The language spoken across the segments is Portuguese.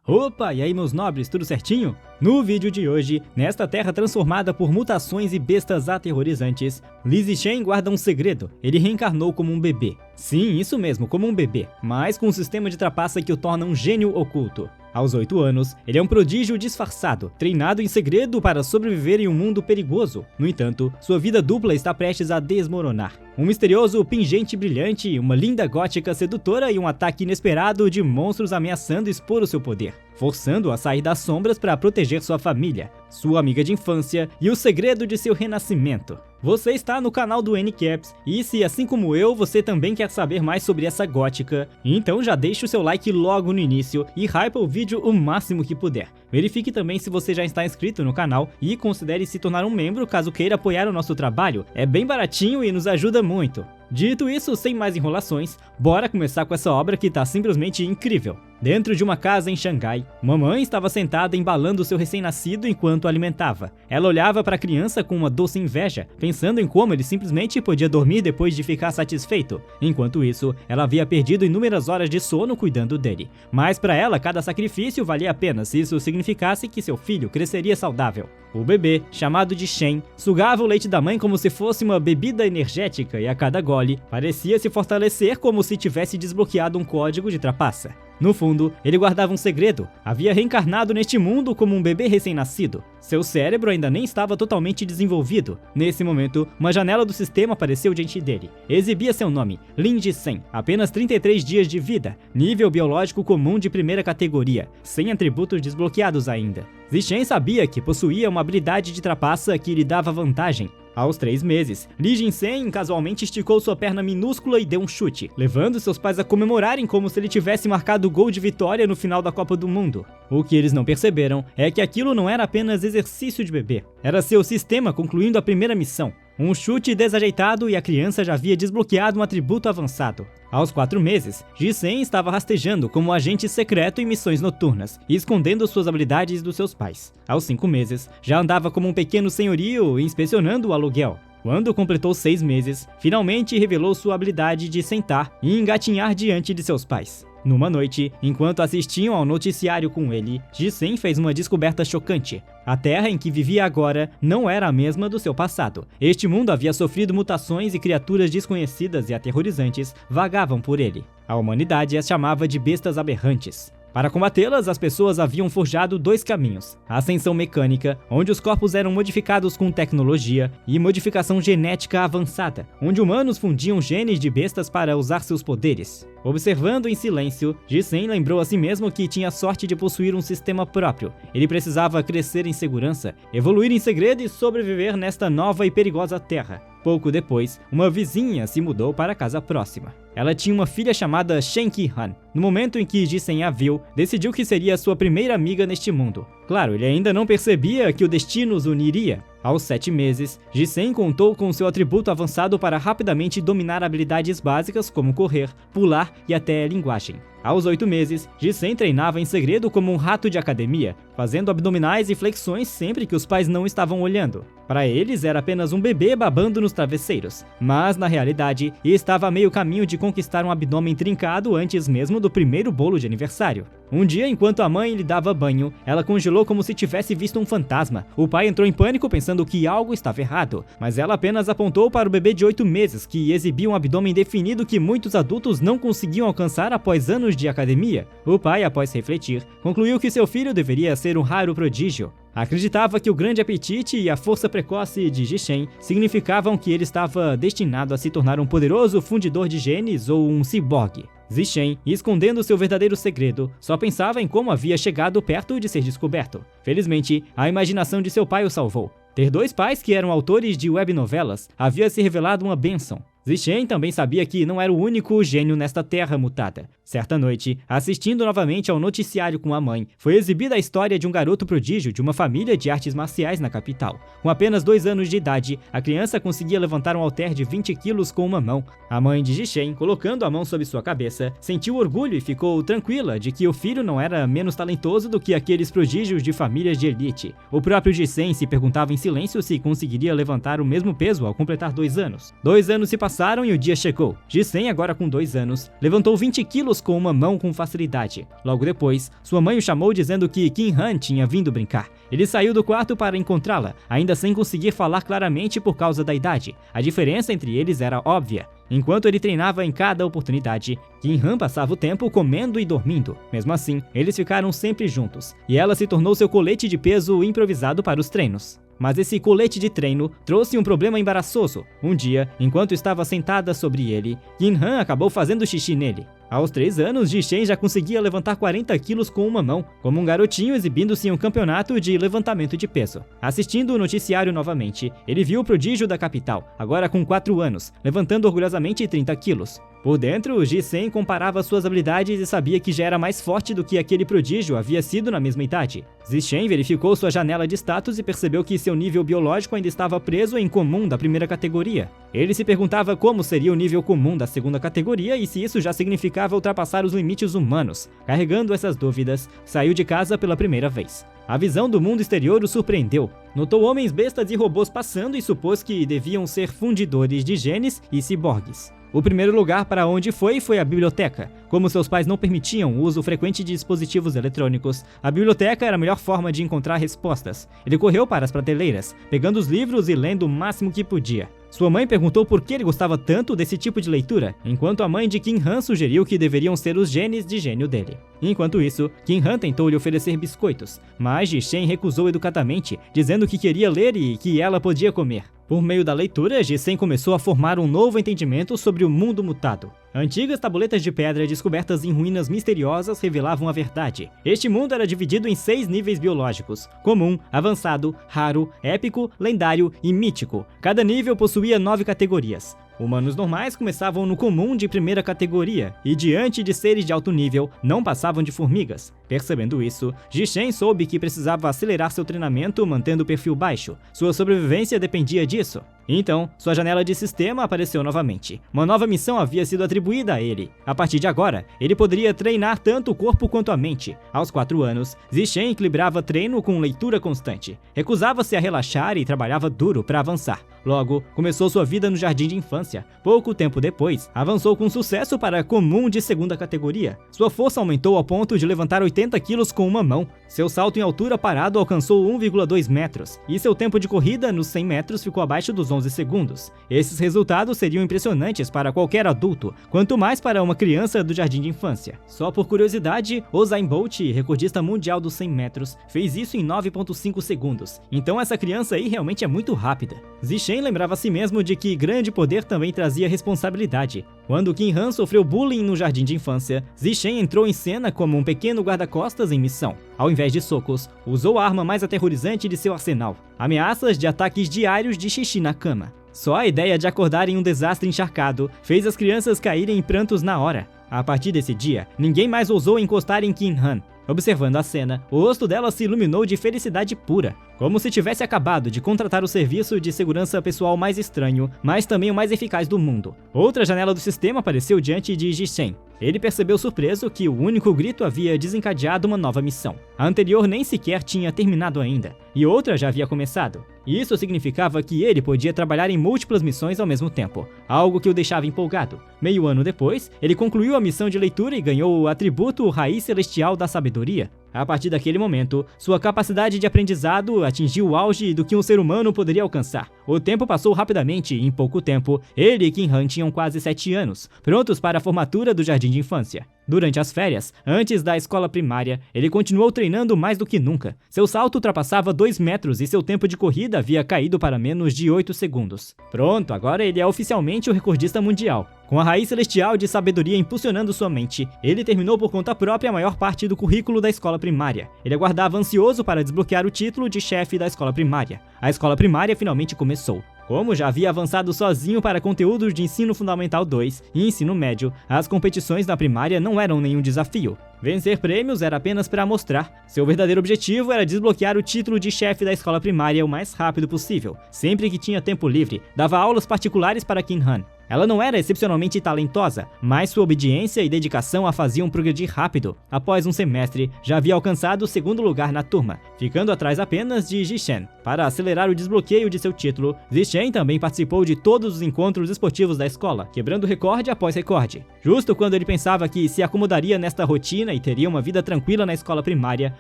Opa, e aí meus nobres, tudo certinho? No vídeo de hoje, nesta terra transformada por mutações e bestas aterrorizantes, Li Zichen guarda um segredo, ele reencarnou como um bebê. Sim, isso mesmo, como um bebê, mas com um sistema de trapaça que o torna um gênio oculto. Aos 8 anos, ele é um prodígio disfarçado, treinado em segredo para sobreviver em um mundo perigoso. No entanto, sua vida dupla está prestes a desmoronar. Um misterioso pingente brilhante, uma linda gótica sedutora e um ataque inesperado de monstros ameaçando expor o seu poder, forçando-o a sair das sombras para proteger sua família, sua amiga de infância e o segredo de seu renascimento. Você está no canal do NCaps e se, assim como eu, você também quer saber mais sobre essa gótica, então já deixa o seu like logo no início e hypa o vídeo o máximo que puder. Verifique também se você já está inscrito no canal e considere se tornar um membro caso queira apoiar o nosso trabalho, é bem baratinho e nos ajuda muito. Dito isso, sem mais enrolações, bora começar com essa obra que tá simplesmente incrível. Dentro de uma casa em Xangai, uma mãe estava sentada embalando seu recém-nascido enquanto o alimentava. Ela olhava para a criança com uma doce inveja, pensando em como ele simplesmente podia dormir depois de ficar satisfeito. Enquanto isso, ela havia perdido inúmeras horas de sono cuidando dele. Mas para ela, cada sacrifício valia a pena se isso significasse que seu filho cresceria saudável. O bebê, chamado de Shen, sugava o leite da mãe como se fosse uma bebida energética e a cada gole parecia se fortalecer como se tivesse desbloqueado um código de trapaça. No fundo, ele guardava um segredo, havia reencarnado neste mundo como um bebê recém-nascido. Seu cérebro ainda nem estava totalmente desenvolvido. Nesse momento, uma janela do sistema apareceu diante dele. Exibia seu nome, Lin Jisen, apenas 33 dias de vida, nível biológico comum de primeira categoria, sem atributos desbloqueados ainda. Zichen sabia que possuía uma habilidade de trapaça que lhe dava vantagem. Aos 3 meses, Li Jisen casualmente esticou sua perna minúscula e deu um chute, levando seus pais a comemorarem como se ele tivesse marcado o gol de vitória no final da Copa do Mundo. O que eles não perceberam é que aquilo não era apenas exercício de bebê, era seu sistema concluindo a primeira missão. Um chute desajeitado e a criança já havia desbloqueado um atributo avançado. Aos 4 meses, Jisen estava rastejando como agente secreto em missões noturnas e escondendo suas habilidades dos seus pais. Aos 5 meses, já andava como um pequeno senhorio inspecionando o aluguel. Quando completou 6 meses, finalmente revelou sua habilidade de sentar e engatinhar diante de seus pais. Numa noite, enquanto assistiam ao noticiário com ele, Jisen fez uma descoberta chocante. A Terra em que vivia agora não era a mesma do seu passado. Este mundo havia sofrido mutações e criaturas desconhecidas e aterrorizantes vagavam por ele. A humanidade as chamava de bestas aberrantes. Para combatê-las, as pessoas haviam forjado 2 caminhos: a ascensão mecânica, onde os corpos eram modificados com tecnologia, e modificação genética avançada, onde humanos fundiam genes de bestas para usar seus poderes. Observando em silêncio, Jisen lembrou a si mesmo que tinha a sorte de possuir um sistema próprio. Ele precisava crescer em segurança, evoluir em segredo e sobreviver nesta nova e perigosa terra. Pouco depois, uma vizinha se mudou para a casa próxima. Ela tinha uma filha chamada Shen Qihan. No momento em que Jisen a viu, decidiu que seria sua primeira amiga neste mundo. Claro, ele ainda não percebia que o destino os uniria. Aos 7 meses, Jisen contou com seu atributo avançado para rapidamente dominar habilidades básicas como correr, pular e até linguagem. Aos 8 meses, Jisen treinava em segredo como um rato de academia, fazendo abdominais e flexões sempre que os pais não estavam olhando. Para eles, era apenas um bebê babando nos travesseiros, mas na realidade, estava a meio caminho de conquistar um abdômen trincado antes mesmo do primeiro bolo de aniversário. Um dia, enquanto a mãe lhe dava banho, ela congelou como se tivesse visto um fantasma. O pai entrou em pânico pensando que algo estava errado, mas ela apenas apontou para o bebê de 8 meses, que exibia um abdômen definido que muitos adultos não conseguiam alcançar após anos de academia. O pai, após refletir, concluiu que seu filho deveria ser um raro prodígio. Acreditava que o grande apetite e a força precoce de Jisen significavam que ele estava destinado a se tornar um poderoso fundidor de genes ou um ciborgue. Zichen, escondendo seu verdadeiro segredo, só pensava em como havia chegado perto de ser descoberto. Felizmente, a imaginação de seu pai o salvou. Ter 2 pais que eram autores de webnovelas havia se revelado uma bênção. Zichen também sabia que não era o único gênio nesta terra mutada. Certa noite, assistindo novamente ao noticiário com a mãe, foi exibida a história de um garoto prodígio de uma família de artes marciais na capital. Com apenas 2 anos de idade, a criança conseguia levantar um halter de 20 quilos com uma mão. A mãe de Jisen, colocando a mão sobre sua cabeça, sentiu orgulho e ficou tranquila de que o filho não era menos talentoso do que aqueles prodígios de famílias de elite. O próprio Jisen se perguntava em silêncio se conseguiria levantar o mesmo peso ao completar 2 anos. 2 anos se passaram passaram e o dia chegou. Ji-sen, agora com 2 anos, levantou 20 quilos com uma mão com facilidade. Logo depois, sua mãe o chamou dizendo que Kim-han tinha vindo brincar. Ele saiu do quarto para encontrá-la, ainda sem conseguir falar claramente por causa da idade. A diferença entre eles era óbvia. Enquanto ele treinava em cada oportunidade, Kim-han passava o tempo comendo e dormindo. Mesmo assim, eles ficaram sempre juntos, e ela se tornou seu colete de peso improvisado para os treinos. Mas esse colete de treino trouxe um problema embaraçoso. Um dia, enquanto estava sentada sobre ele, Kim-han acabou fazendo xixi nele. Aos 3 anos, Ji-sen já conseguia levantar 40 quilos com uma mão, como um garotinho exibindo-se em um campeonato de levantamento de peso. Assistindo o noticiário novamente, ele viu o prodígio da capital, agora com 4 anos, levantando orgulhosamente 30 quilos. Por dentro, Ji-sen comparava suas habilidades e sabia que já era mais forte do que aquele prodígio havia sido na mesma idade. Ji-sen verificou sua janela de status e percebeu que seu nível biológico ainda estava preso em comum da primeira categoria. Ele se perguntava como seria o nível comum da segunda categoria e se isso já significava ultrapassar os limites humanos. Carregando essas dúvidas, saiu de casa pela primeira vez. A visão do mundo exterior o surpreendeu. Notou homens bestas e robôs passando e supôs que deviam ser fundidores de genes e ciborgues. O primeiro lugar para onde foi a biblioteca. Como seus pais não permitiam o uso frequente de dispositivos eletrônicos, a biblioteca era a melhor forma de encontrar respostas. Ele correu para as prateleiras, pegando os livros e lendo o máximo que podia. Sua mãe perguntou por que ele gostava tanto desse tipo de leitura, enquanto a mãe de Kim-han sugeriu que deveriam ser os genes de gênio dele. Enquanto isso, Kim-han tentou lhe oferecer biscoitos, mas Ji-sen recusou educadamente, dizendo que queria ler e que ela podia comer. Por meio da leitura, Ji-sen começou a formar um novo entendimento sobre o mundo mutado. Antigas tabuletas de pedra descobertas em ruínas misteriosas revelavam a verdade. Este mundo era dividido em 6 níveis biológicos: comum, avançado, raro, épico, lendário e mítico. Cada nível possuía 9 categorias. Humanos normais começavam no comum de primeira categoria e, diante de seres de alto nível, não passavam de formigas. Percebendo isso, Ji-sen soube que precisava acelerar seu treinamento mantendo o perfil baixo. Sua sobrevivência dependia disso. Então, sua janela de sistema apareceu novamente. Uma nova missão havia sido atribuída a ele. A partir de agora, ele poderia treinar tanto o corpo quanto a mente. Aos 4 anos, Ji-sen equilibrava treino com leitura constante. Recusava-se a relaxar e trabalhava duro para avançar. Logo, começou sua vida no jardim de infância. Pouco tempo depois, avançou com sucesso para comum de segunda categoria. Sua força aumentou ao ponto de levantar 80 quilos com uma mão. Seu salto em altura parado alcançou 1,2 metros, e seu tempo de corrida nos 100 metros ficou abaixo dos 11 segundos. Esses resultados seriam impressionantes para qualquer adulto, quanto mais para uma criança do jardim de infância. Só por curiosidade, Usain Bolt, recordista mundial dos 100 metros, fez isso em 9,5 segundos. Então essa criança aí realmente é muito rápida. Ji-sen lembrava a si mesmo de que grande poder também trazia responsabilidade. Quando Kim-han sofreu bullying no jardim de infância, Ji-sen entrou em cena como um pequeno guarda-costas em missão. Ao invés de socos, usou a arma mais aterrorizante de seu arsenal: ameaças de ataques diários de xixi na cama. Só a ideia de acordar em um desastre encharcado fez as crianças caírem em prantos na hora. A partir desse dia, ninguém mais ousou encostar em Kim-han. Observando a cena, o rosto dela se iluminou de felicidade pura, como se tivesse acabado de contratar o serviço de segurança pessoal mais estranho, mas também o mais eficaz do mundo. Outra janela do sistema apareceu diante de Ji-sen. Ele percebeu surpreso que o único grito havia desencadeado uma nova missão. A anterior nem sequer tinha terminado ainda, e outra já havia começado. Isso significava que ele podia trabalhar em múltiplas missões ao mesmo tempo, algo que o deixava empolgado. Meio ano depois, ele concluiu a missão de leitura e ganhou o atributo Raiz Celestial da Sabedoria. A partir daquele momento, sua capacidade de aprendizado atingiu o auge do que um ser humano poderia alcançar. O tempo passou rapidamente e, em pouco tempo, ele e Kim-han tinham quase 7 anos, prontos para a formatura do jardim de infância. Durante as férias, antes da escola primária, ele continuou treinando mais do que nunca. Seu salto ultrapassava 2 metros e seu tempo de corrida havia caído para menos de 8 segundos. Pronto, agora ele é oficialmente o recordista mundial. Com a raiz celestial de sabedoria impulsionando sua mente, ele terminou por conta própria a maior parte do currículo da escola primária. Ele aguardava ansioso para desbloquear o título de chefe da escola primária. A escola primária finalmente começou. Como já havia avançado sozinho para conteúdos de Ensino Fundamental 2 e Ensino Médio, as competições na primária não eram nenhum desafio. Vencer prêmios era apenas para mostrar. Seu verdadeiro objetivo era desbloquear o título de chefe da escola primária o mais rápido possível. Sempre que tinha tempo livre, dava aulas particulares para Kim-han. Ela não era excepcionalmente talentosa, mas sua obediência e dedicação a faziam progredir rápido. Após um semestre, já havia alcançado o 2º lugar na turma. ficando atrás apenas de Zishen. Para acelerar o desbloqueio de seu título, Zishen também participou de todos os encontros esportivos da escola, quebrando recorde após recorde. Justo quando ele pensava que se acomodaria nesta rotina e teria uma vida tranquila na escola primária,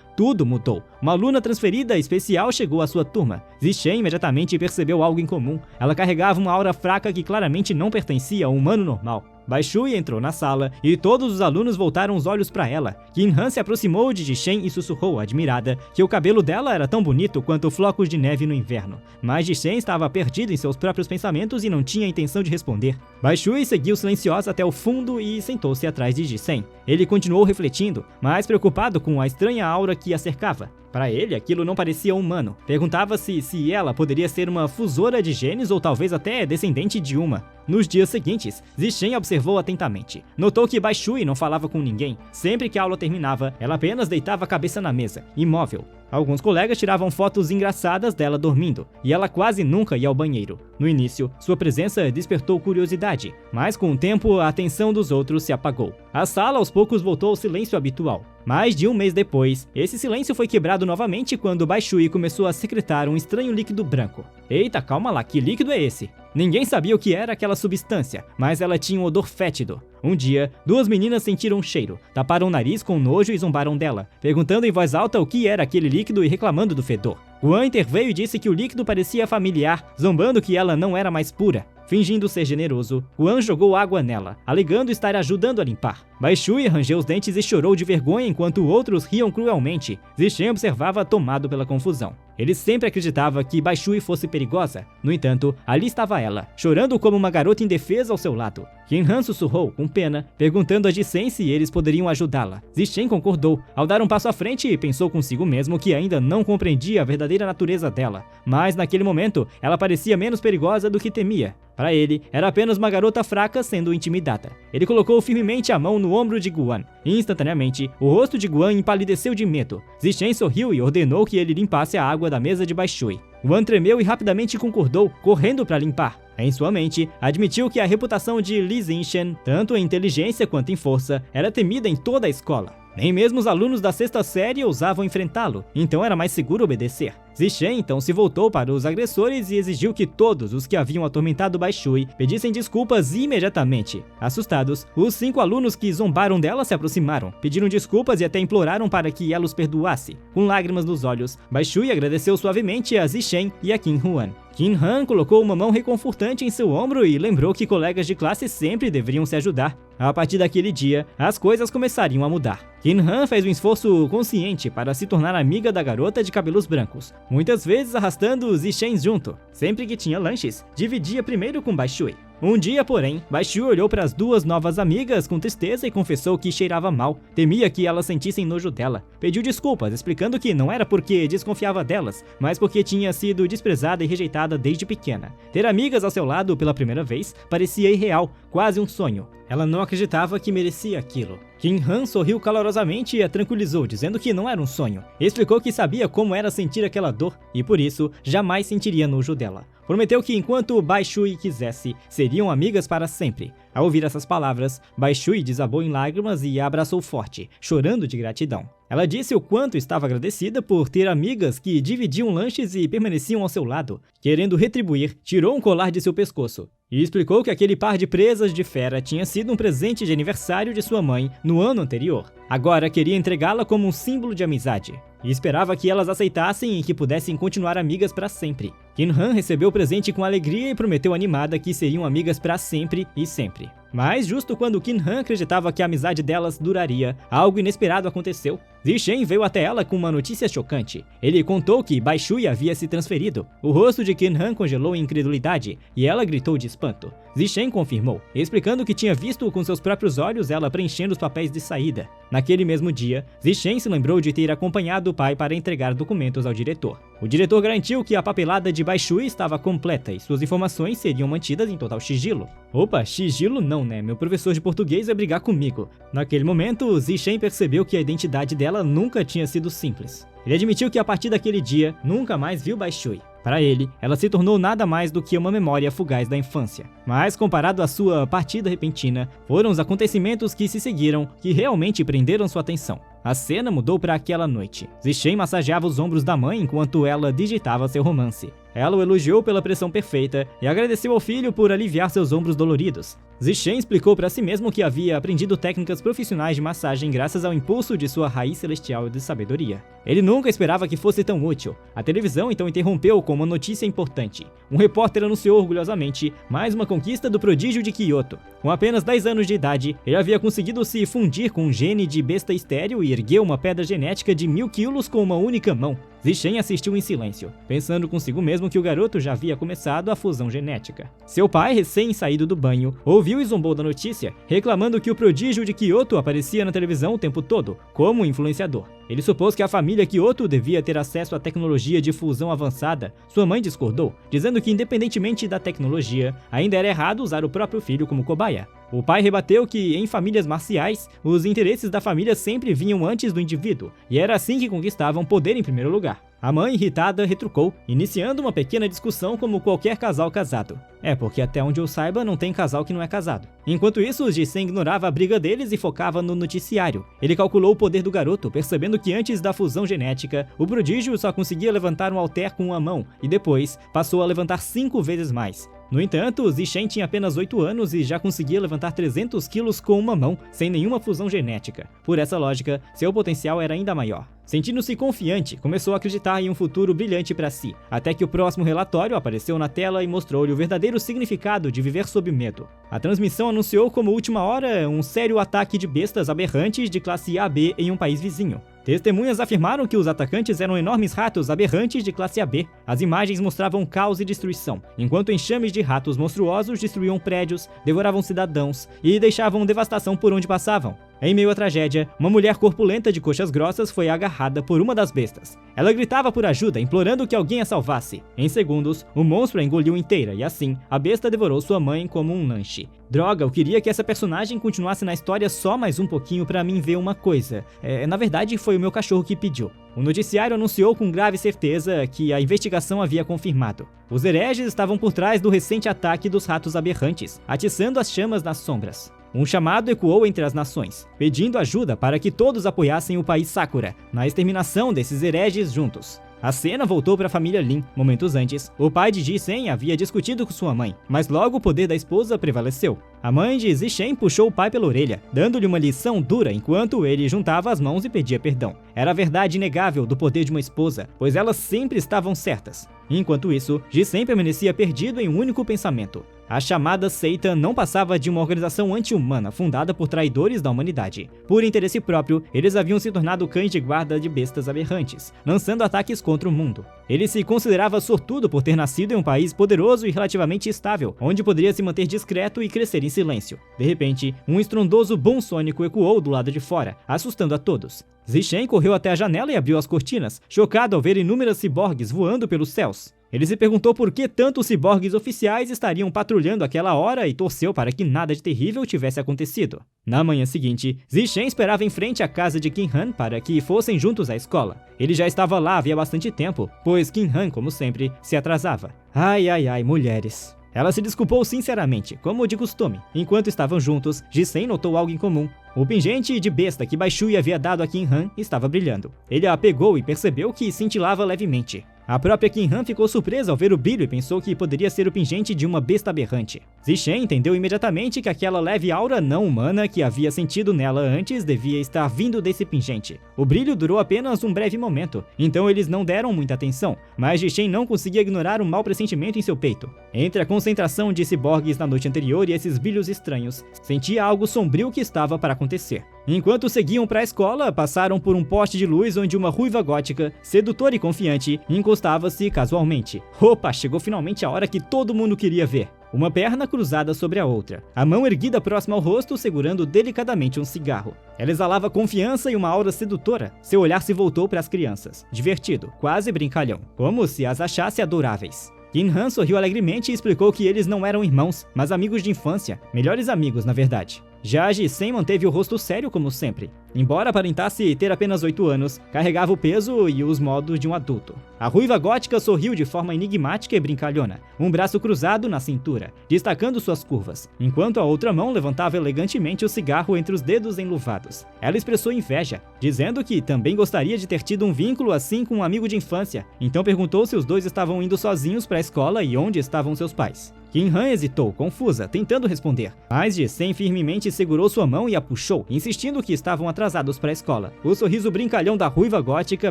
tudo mudou. Uma aluna transferida especial chegou à sua turma. Zishen imediatamente percebeu algo em comum. Ela carregava uma aura fraca que claramente não pertencia a um humano normal. Baishui entrou na sala e todos os alunos voltaram os olhos para ela. Qin-Han se aproximou de Zishen e sussurrou, admirada, que o cabelo dela era tão bonito quanto flocos de neve no inverno. Mas Zishen estava perdido em seus próprios pensamentos e não tinha intenção de responder. Baishui seguiu silenciosa até o fundo e sentou-se atrás de Zishen. Ele continuou refletindo, mas preocupado com a estranha aura que a cercava. Para ele, aquilo não parecia humano. Perguntava-se se ela poderia ser uma fusora de genes ou talvez até descendente de uma. Nos dias seguintes, Zishen observou atentamente. Notou que Baishui não falava com ninguém. Sempre que a aula terminava, ela apenas deitava a cabeça na mesa, imóvel. Alguns colegas tiravam fotos engraçadas dela dormindo, e ela quase nunca ia ao banheiro. No início, sua presença despertou curiosidade, mas com o tempo a atenção dos outros se apagou. A sala aos poucos voltou ao silêncio habitual. Mais de um mês depois, esse silêncio foi quebrado novamente quando Baishui começou a secretar um estranho líquido branco. Eita, calma lá, que líquido é esse? Ninguém sabia o que era aquela substância, mas ela tinha um odor fétido. Um dia, duas meninas sentiram um cheiro, taparam o nariz com nojo e zombaram dela, perguntando em voz alta o que era aquele líquido e reclamando do fedor. Guan interveio e disse que o líquido parecia familiar, zombando que ela não era mais pura. Fingindo ser generoso, Guan jogou água nela, alegando estar ajudando a limpar. Baishui rangeu os dentes e chorou de vergonha enquanto outros riam cruelmente. Zishen observava tomado pela confusão. Ele sempre acreditava que Baishui fosse perigosa. No entanto, ali estava ela, chorando como uma garota indefesa ao seu lado. Qin-Han sussurrou, com pena, perguntando a Zishen se eles poderiam ajudá-la. Zishen concordou, ao dar um passo à frente e pensou consigo mesmo que ainda não compreendia a verdadeira natureza dela. Mas naquele momento, ela parecia menos perigosa do que temia. Para ele, era apenas uma garota fraca sendo intimidada. Ele colocou firmemente a mão no ombro de Guan. Instantaneamente, o rosto de Guan empalideceu de medo. Zishen sorriu e ordenou que ele limpasse a água da mesa de Baishui. Guan tremeu e rapidamente concordou, correndo para limpar. Em sua mente, admitiu que a reputação de Li Zinshen, tanto em inteligência quanto em força, era temida em toda a escola. Nem mesmo os alunos da sexta série ousavam enfrentá-lo, então era mais seguro obedecer. Zishen então se voltou para os agressores e exigiu que todos os que haviam atormentado Baishui pedissem desculpas imediatamente. Assustados, os 5 alunos que zombaram dela se aproximaram, pediram desculpas e até imploraram para que ela os perdoasse. Com lágrimas nos olhos, Baishui agradeceu suavemente a Zishen e a Qin-Han. Qin-Han colocou uma mão reconfortante em seu ombro e lembrou que colegas de classe sempre deveriam se ajudar. A partir daquele dia, as coisas começariam a mudar. Qin-Han fez um esforço consciente para se tornar amiga da garota de cabelos brancos, muitas vezes arrastando Zishen junto. Sempre que tinha lanches, dividia primeiro com Baishui. Um dia, porém, Baishui olhou para as duas novas amigas com tristeza e confessou que cheirava mal. Temia que elas sentissem nojo dela. Pediu desculpas, explicando que não era porque desconfiava delas, mas porque tinha sido desprezada e rejeitada desde pequena. Ter amigas ao seu lado pela primeira vez parecia irreal, quase um sonho. Ela não acreditava que merecia aquilo. Qin-Han sorriu calorosamente e a tranquilizou, dizendo que não era um sonho. Explicou que sabia como era sentir aquela dor e, por isso, jamais sentiria nojo dela. Prometeu que enquanto Baishui quisesse, seriam amigas para sempre. Ao ouvir essas palavras, Baishui desabou em lágrimas e a abraçou forte, chorando de gratidão. Ela disse o quanto estava agradecida por ter amigas que dividiam lanches e permaneciam ao seu lado. Querendo retribuir, tirou um colar de seu pescoço e explicou que aquele par de presas de fera tinha sido um presente de aniversário de sua mãe no ano anterior. Agora queria entregá-la como um símbolo de amizade e esperava que elas aceitassem e que pudessem continuar amigas para sempre. Qin-Han recebeu o presente com alegria e prometeu animada que seriam amigas para sempre e sempre. Mas justo quando Qin-Han acreditava que a amizade delas duraria, algo inesperado aconteceu. Zishen veio até ela com uma notícia chocante. Ele contou que Baishui havia se transferido. O rosto de Qin-Han congelou em incredulidade e ela gritou de espanto. Zishen confirmou, explicando que tinha visto com seus próprios olhos ela preenchendo os papéis de saída. Naquele mesmo dia, Zishen se lembrou de ter acompanhado o pai para entregar documentos ao diretor. O diretor garantiu que a papelada de Baishui estava completa e suas informações seriam mantidas em total sigilo. Opa, sigilo não, né? Meu professor de português vai brigar comigo. Naquele momento, Zishen percebeu que a identidade dela nunca tinha sido simples. Ele admitiu que a partir daquele dia, nunca mais viu Baishui. Para ele, ela se tornou nada mais do que uma memória fugaz da infância. Mas, comparado à sua partida repentina, foram os acontecimentos que se seguiram que realmente prenderam sua atenção. A cena mudou para aquela noite. Zixen massageava os ombros da mãe enquanto ela digitava seu romance. Ela o elogiou pela pressão perfeita e agradeceu ao filho por aliviar seus ombros doloridos. Zixen explicou para si mesmo que havia aprendido técnicas profissionais de massagem graças ao impulso de sua raiz celestial de sabedoria. Ele nunca esperava que fosse tão útil. A televisão então interrompeu com uma notícia importante. Um repórter anunciou orgulhosamente mais uma conquista do prodígio de Kyoto. Com apenas 10 anos de idade, ele havia conseguido se fundir com um gene de besta estéril e ergueu uma pedra genética de 1000 quilos com uma única mão. Zixen assistiu em silêncio, pensando consigo mesmo que o garoto já havia começado a fusão genética. Seu pai, recém-saído do banho, ouviu e zombou da notícia, reclamando que o prodígio de Kyoto aparecia na televisão o tempo todo, como um influenciador. Ele supôs que a família Kyoto devia ter acesso à tecnologia de fusão avançada. Sua mãe discordou, dizendo que independentemente da tecnologia, ainda era errado usar o próprio filho como cobaia. O pai rebateu que, em famílias marciais, os interesses da família sempre vinham antes do indivíduo, e era assim que conquistavam poder em primeiro lugar. A mãe, irritada, retrucou, iniciando uma pequena discussão como qualquer casal casado. Porque até onde eu saiba, não tem casal que não é casado. Enquanto isso, Zixen ignorava a briga deles e focava no noticiário. Ele calculou o poder do garoto, percebendo que antes da fusão genética, o prodígio só conseguia levantar um halter com uma mão, e depois passou a levantar 5 vezes mais. No entanto, Zixen tinha apenas 8 anos e já conseguia levantar 300 quilos com uma mão, sem nenhuma fusão genética. Por essa lógica, seu potencial era ainda maior. Sentindo-se confiante, começou a acreditar em um futuro brilhante para si, até que o próximo relatório apareceu na tela e mostrou-lhe o verdadeiro significado de viver sob medo. A transmissão anunciou como última hora um sério ataque de bestas aberrantes de classe AB em um país vizinho. Testemunhas afirmaram que os atacantes eram enormes ratos aberrantes de classe AB. As imagens mostravam caos e destruição, enquanto enxames de ratos monstruosos destruíam prédios, devoravam cidadãos e deixavam devastação por onde passavam. Em meio à tragédia, uma mulher corpulenta de coxas grossas foi agarrada por uma das bestas. Ela gritava por ajuda, implorando que alguém a salvasse. Em segundos, o monstro a engoliu inteira e assim, a besta devorou sua mãe como um lanche. Droga, eu queria que essa personagem continuasse na história só mais um pouquinho pra mim ver uma coisa. Na verdade, foi o meu cachorro que pediu. O noticiário anunciou com grave certeza que a investigação havia confirmado. Os hereges estavam por trás do recente ataque dos ratos aberrantes, atiçando as chamas nas sombras. Um chamado ecoou entre as nações, pedindo ajuda para que todos apoiassem o país Sakura na exterminação desses hereges juntos. A cena voltou para a família Lin. Momentos antes, o pai de Zixen havia discutido com sua mãe, mas logo o poder da esposa prevaleceu. A mãe de Zixen puxou o pai pela orelha, dando-lhe uma lição dura enquanto ele juntava as mãos e pedia perdão. Era a verdade inegável do poder de uma esposa, pois elas sempre estavam certas. Enquanto isso, Zixen permanecia perdido em um único pensamento. A chamada seita não passava de uma organização anti-humana fundada por traidores da humanidade. Por interesse próprio, eles haviam se tornado cães de guarda de bestas aberrantes, lançando ataques contra o mundo. Ele se considerava sortudo por ter nascido em um país poderoso e relativamente estável, onde poderia se manter discreto e crescer em silêncio. De repente, um estrondoso boom sônico ecoou do lado de fora, assustando a todos. Zixen correu até a janela e abriu as cortinas, chocado ao ver inúmeras ciborgues voando pelos céus. Ele se perguntou por que tantos ciborgues oficiais estariam patrulhando aquela hora e torceu para que nada de terrível tivesse acontecido. Na manhã seguinte, Zixen esperava em frente à casa de Qin Han para que fossem juntos à escola. Ele já estava lá havia bastante tempo, pois Qin Han, como sempre, se atrasava. Ai, mulheres. Ela se desculpou sinceramente, como de costume. Enquanto estavam juntos, Zixen notou algo em comum. O pingente de besta que Baishui havia dado a Qin Han estava brilhando. Ele a pegou e percebeu que cintilava levemente. A própria Qin Han ficou surpresa ao ver o brilho e pensou que poderia ser o pingente de uma besta aberrante. Zixen entendeu imediatamente que aquela leve aura não humana que havia sentido nela antes devia estar vindo desse pingente. O brilho durou apenas um breve momento, então eles não deram muita atenção, mas Zixen não conseguia ignorar o mau pressentimento em seu peito. Entre a concentração de ciborgues na noite anterior e esses brilhos estranhos, sentia algo sombrio que estava para acontecer. Enquanto seguiam para a escola, passaram por um poste de luz onde uma ruiva gótica, sedutora e confiante, encostava-se casualmente. Opa, chegou finalmente a hora que todo mundo queria ver. Uma perna cruzada sobre a outra, a mão erguida próxima ao rosto, segurando delicadamente um cigarro. Ela exalava confiança e uma aura sedutora. Seu olhar se voltou para as crianças, divertido, quase brincalhão, como se as achasse adoráveis. Qin Han sorriu alegremente e explicou que eles não eram irmãos, mas amigos de infância, melhores amigos na verdade. Já Ji-sen manteve o rosto sério como sempre. Embora aparentasse ter apenas 8 anos, carregava o peso e os modos de um adulto. A ruiva gótica sorriu de forma enigmática e brincalhona, um braço cruzado na cintura, destacando suas curvas, enquanto a outra mão levantava elegantemente o cigarro entre os dedos enluvados. Ela expressou inveja, dizendo que também gostaria de ter tido um vínculo assim com um amigo de infância, então perguntou se os dois estavam indo sozinhos para a escola e onde estavam seus pais. Kim-han hesitou, confusa, tentando responder, mas Ji-sen firmemente segurou sua mão e a puxou, insistindo que estavam atrasados para a escola. O sorriso brincalhão da ruiva gótica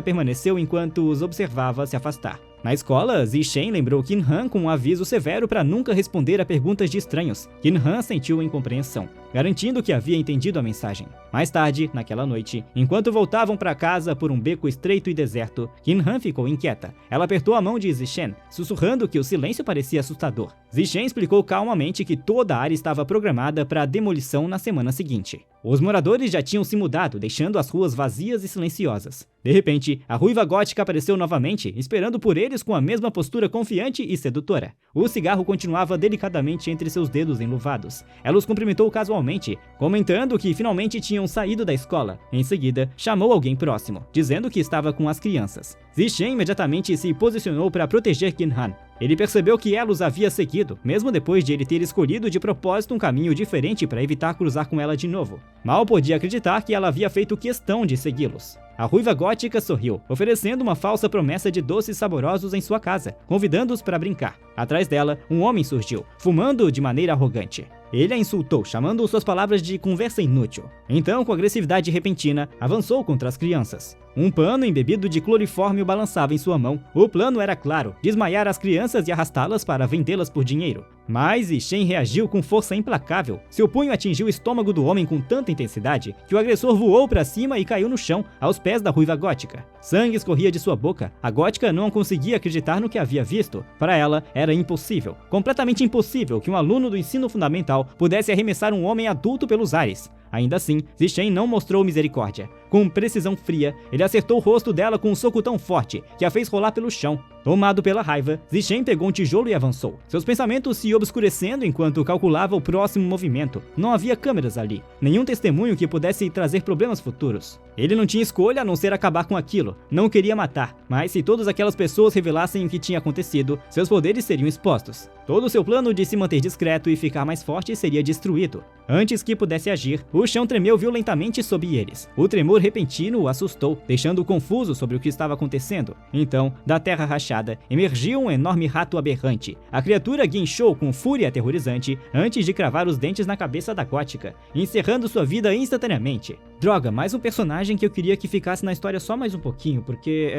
permaneceu enquanto os observava se afastar. Na escola, Ji-sen lembrou Kim-han com um aviso severo para nunca responder a perguntas de estranhos. Kim-han sentiu incompreensão, garantindo que havia entendido a mensagem. Mais tarde, naquela noite, enquanto voltavam para casa por um beco estreito e deserto, Kim-han ficou inquieta. Ela apertou a mão de Ji-sen, sussurrando que o silêncio parecia assustador. Ji-sen explicou calmamente que toda a área estava programada para a demolição na semana seguinte. Os moradores já tinham se mudado, deixando as ruas vazias e silenciosas. De repente, a ruiva gótica apareceu novamente, esperando por eles com a mesma postura confiante e sedutora. O cigarro continuava delicadamente entre seus dedos enluvados. Ela os cumprimentou casualmente, comentando que finalmente tinham saído da escola. Em seguida, chamou alguém próximo, dizendo que estava com as crianças. Ji-sen imediatamente se posicionou para proteger Kim-han. Ele percebeu que ela os havia seguido, mesmo depois de ele ter escolhido de propósito um caminho diferente para evitar cruzar com ela de novo. Mal podia acreditar que ela havia feito questão de segui-los. A ruiva gótica sorriu, oferecendo uma falsa promessa de doces saborosos em sua casa, convidando-os para brincar. Atrás dela, um homem surgiu, fumando de maneira arrogante. Ele a insultou, chamando suas palavras de conversa inútil. Então, com agressividade repentina, avançou contra as crianças. Um pano embebido de clorifórmio balançava em sua mão. O plano era claro, desmaiar as crianças e arrastá-las para vendê-las por dinheiro. Mas Ji-sen reagiu com força implacável. Seu punho atingiu o estômago do homem com tanta intensidade que o agressor voou para cima e caiu no chão, aos pés da ruiva gótica. Sangue escorria de sua boca. A gótica não conseguia acreditar no que havia visto. Para ela, era impossível, completamente impossível, que um aluno do ensino fundamental pudesse arremessar um homem adulto pelos ares. Ainda assim, Ji-sen não mostrou misericórdia. Com precisão fria, ele acertou o rosto dela com um soco tão forte que a fez rolar pelo chão. Tomado pela raiva, Ji-sen pegou um tijolo e avançou, seus pensamentos se obscurecendo enquanto calculava o próximo movimento. Não havia câmeras ali, nenhum testemunho que pudesse trazer problemas futuros. Ele não tinha escolha a não ser acabar com aquilo, não queria matar, mas se todas aquelas pessoas revelassem o que tinha acontecido, seus poderes seriam expostos. Todo o seu plano de se manter discreto e ficar mais forte seria destruído. Antes que pudesse agir, o chão tremeu violentamente sob eles. O tremor repentino o assustou, deixando-o confuso sobre o que estava acontecendo. Então, da terra rachada, emergiu um enorme rato aberrante. A criatura guinchou com fúria aterrorizante antes de cravar os dentes na cabeça da gótica, encerrando sua vida instantaneamente. Droga, mais um personagem que eu queria que ficasse na história só mais um pouquinho, porque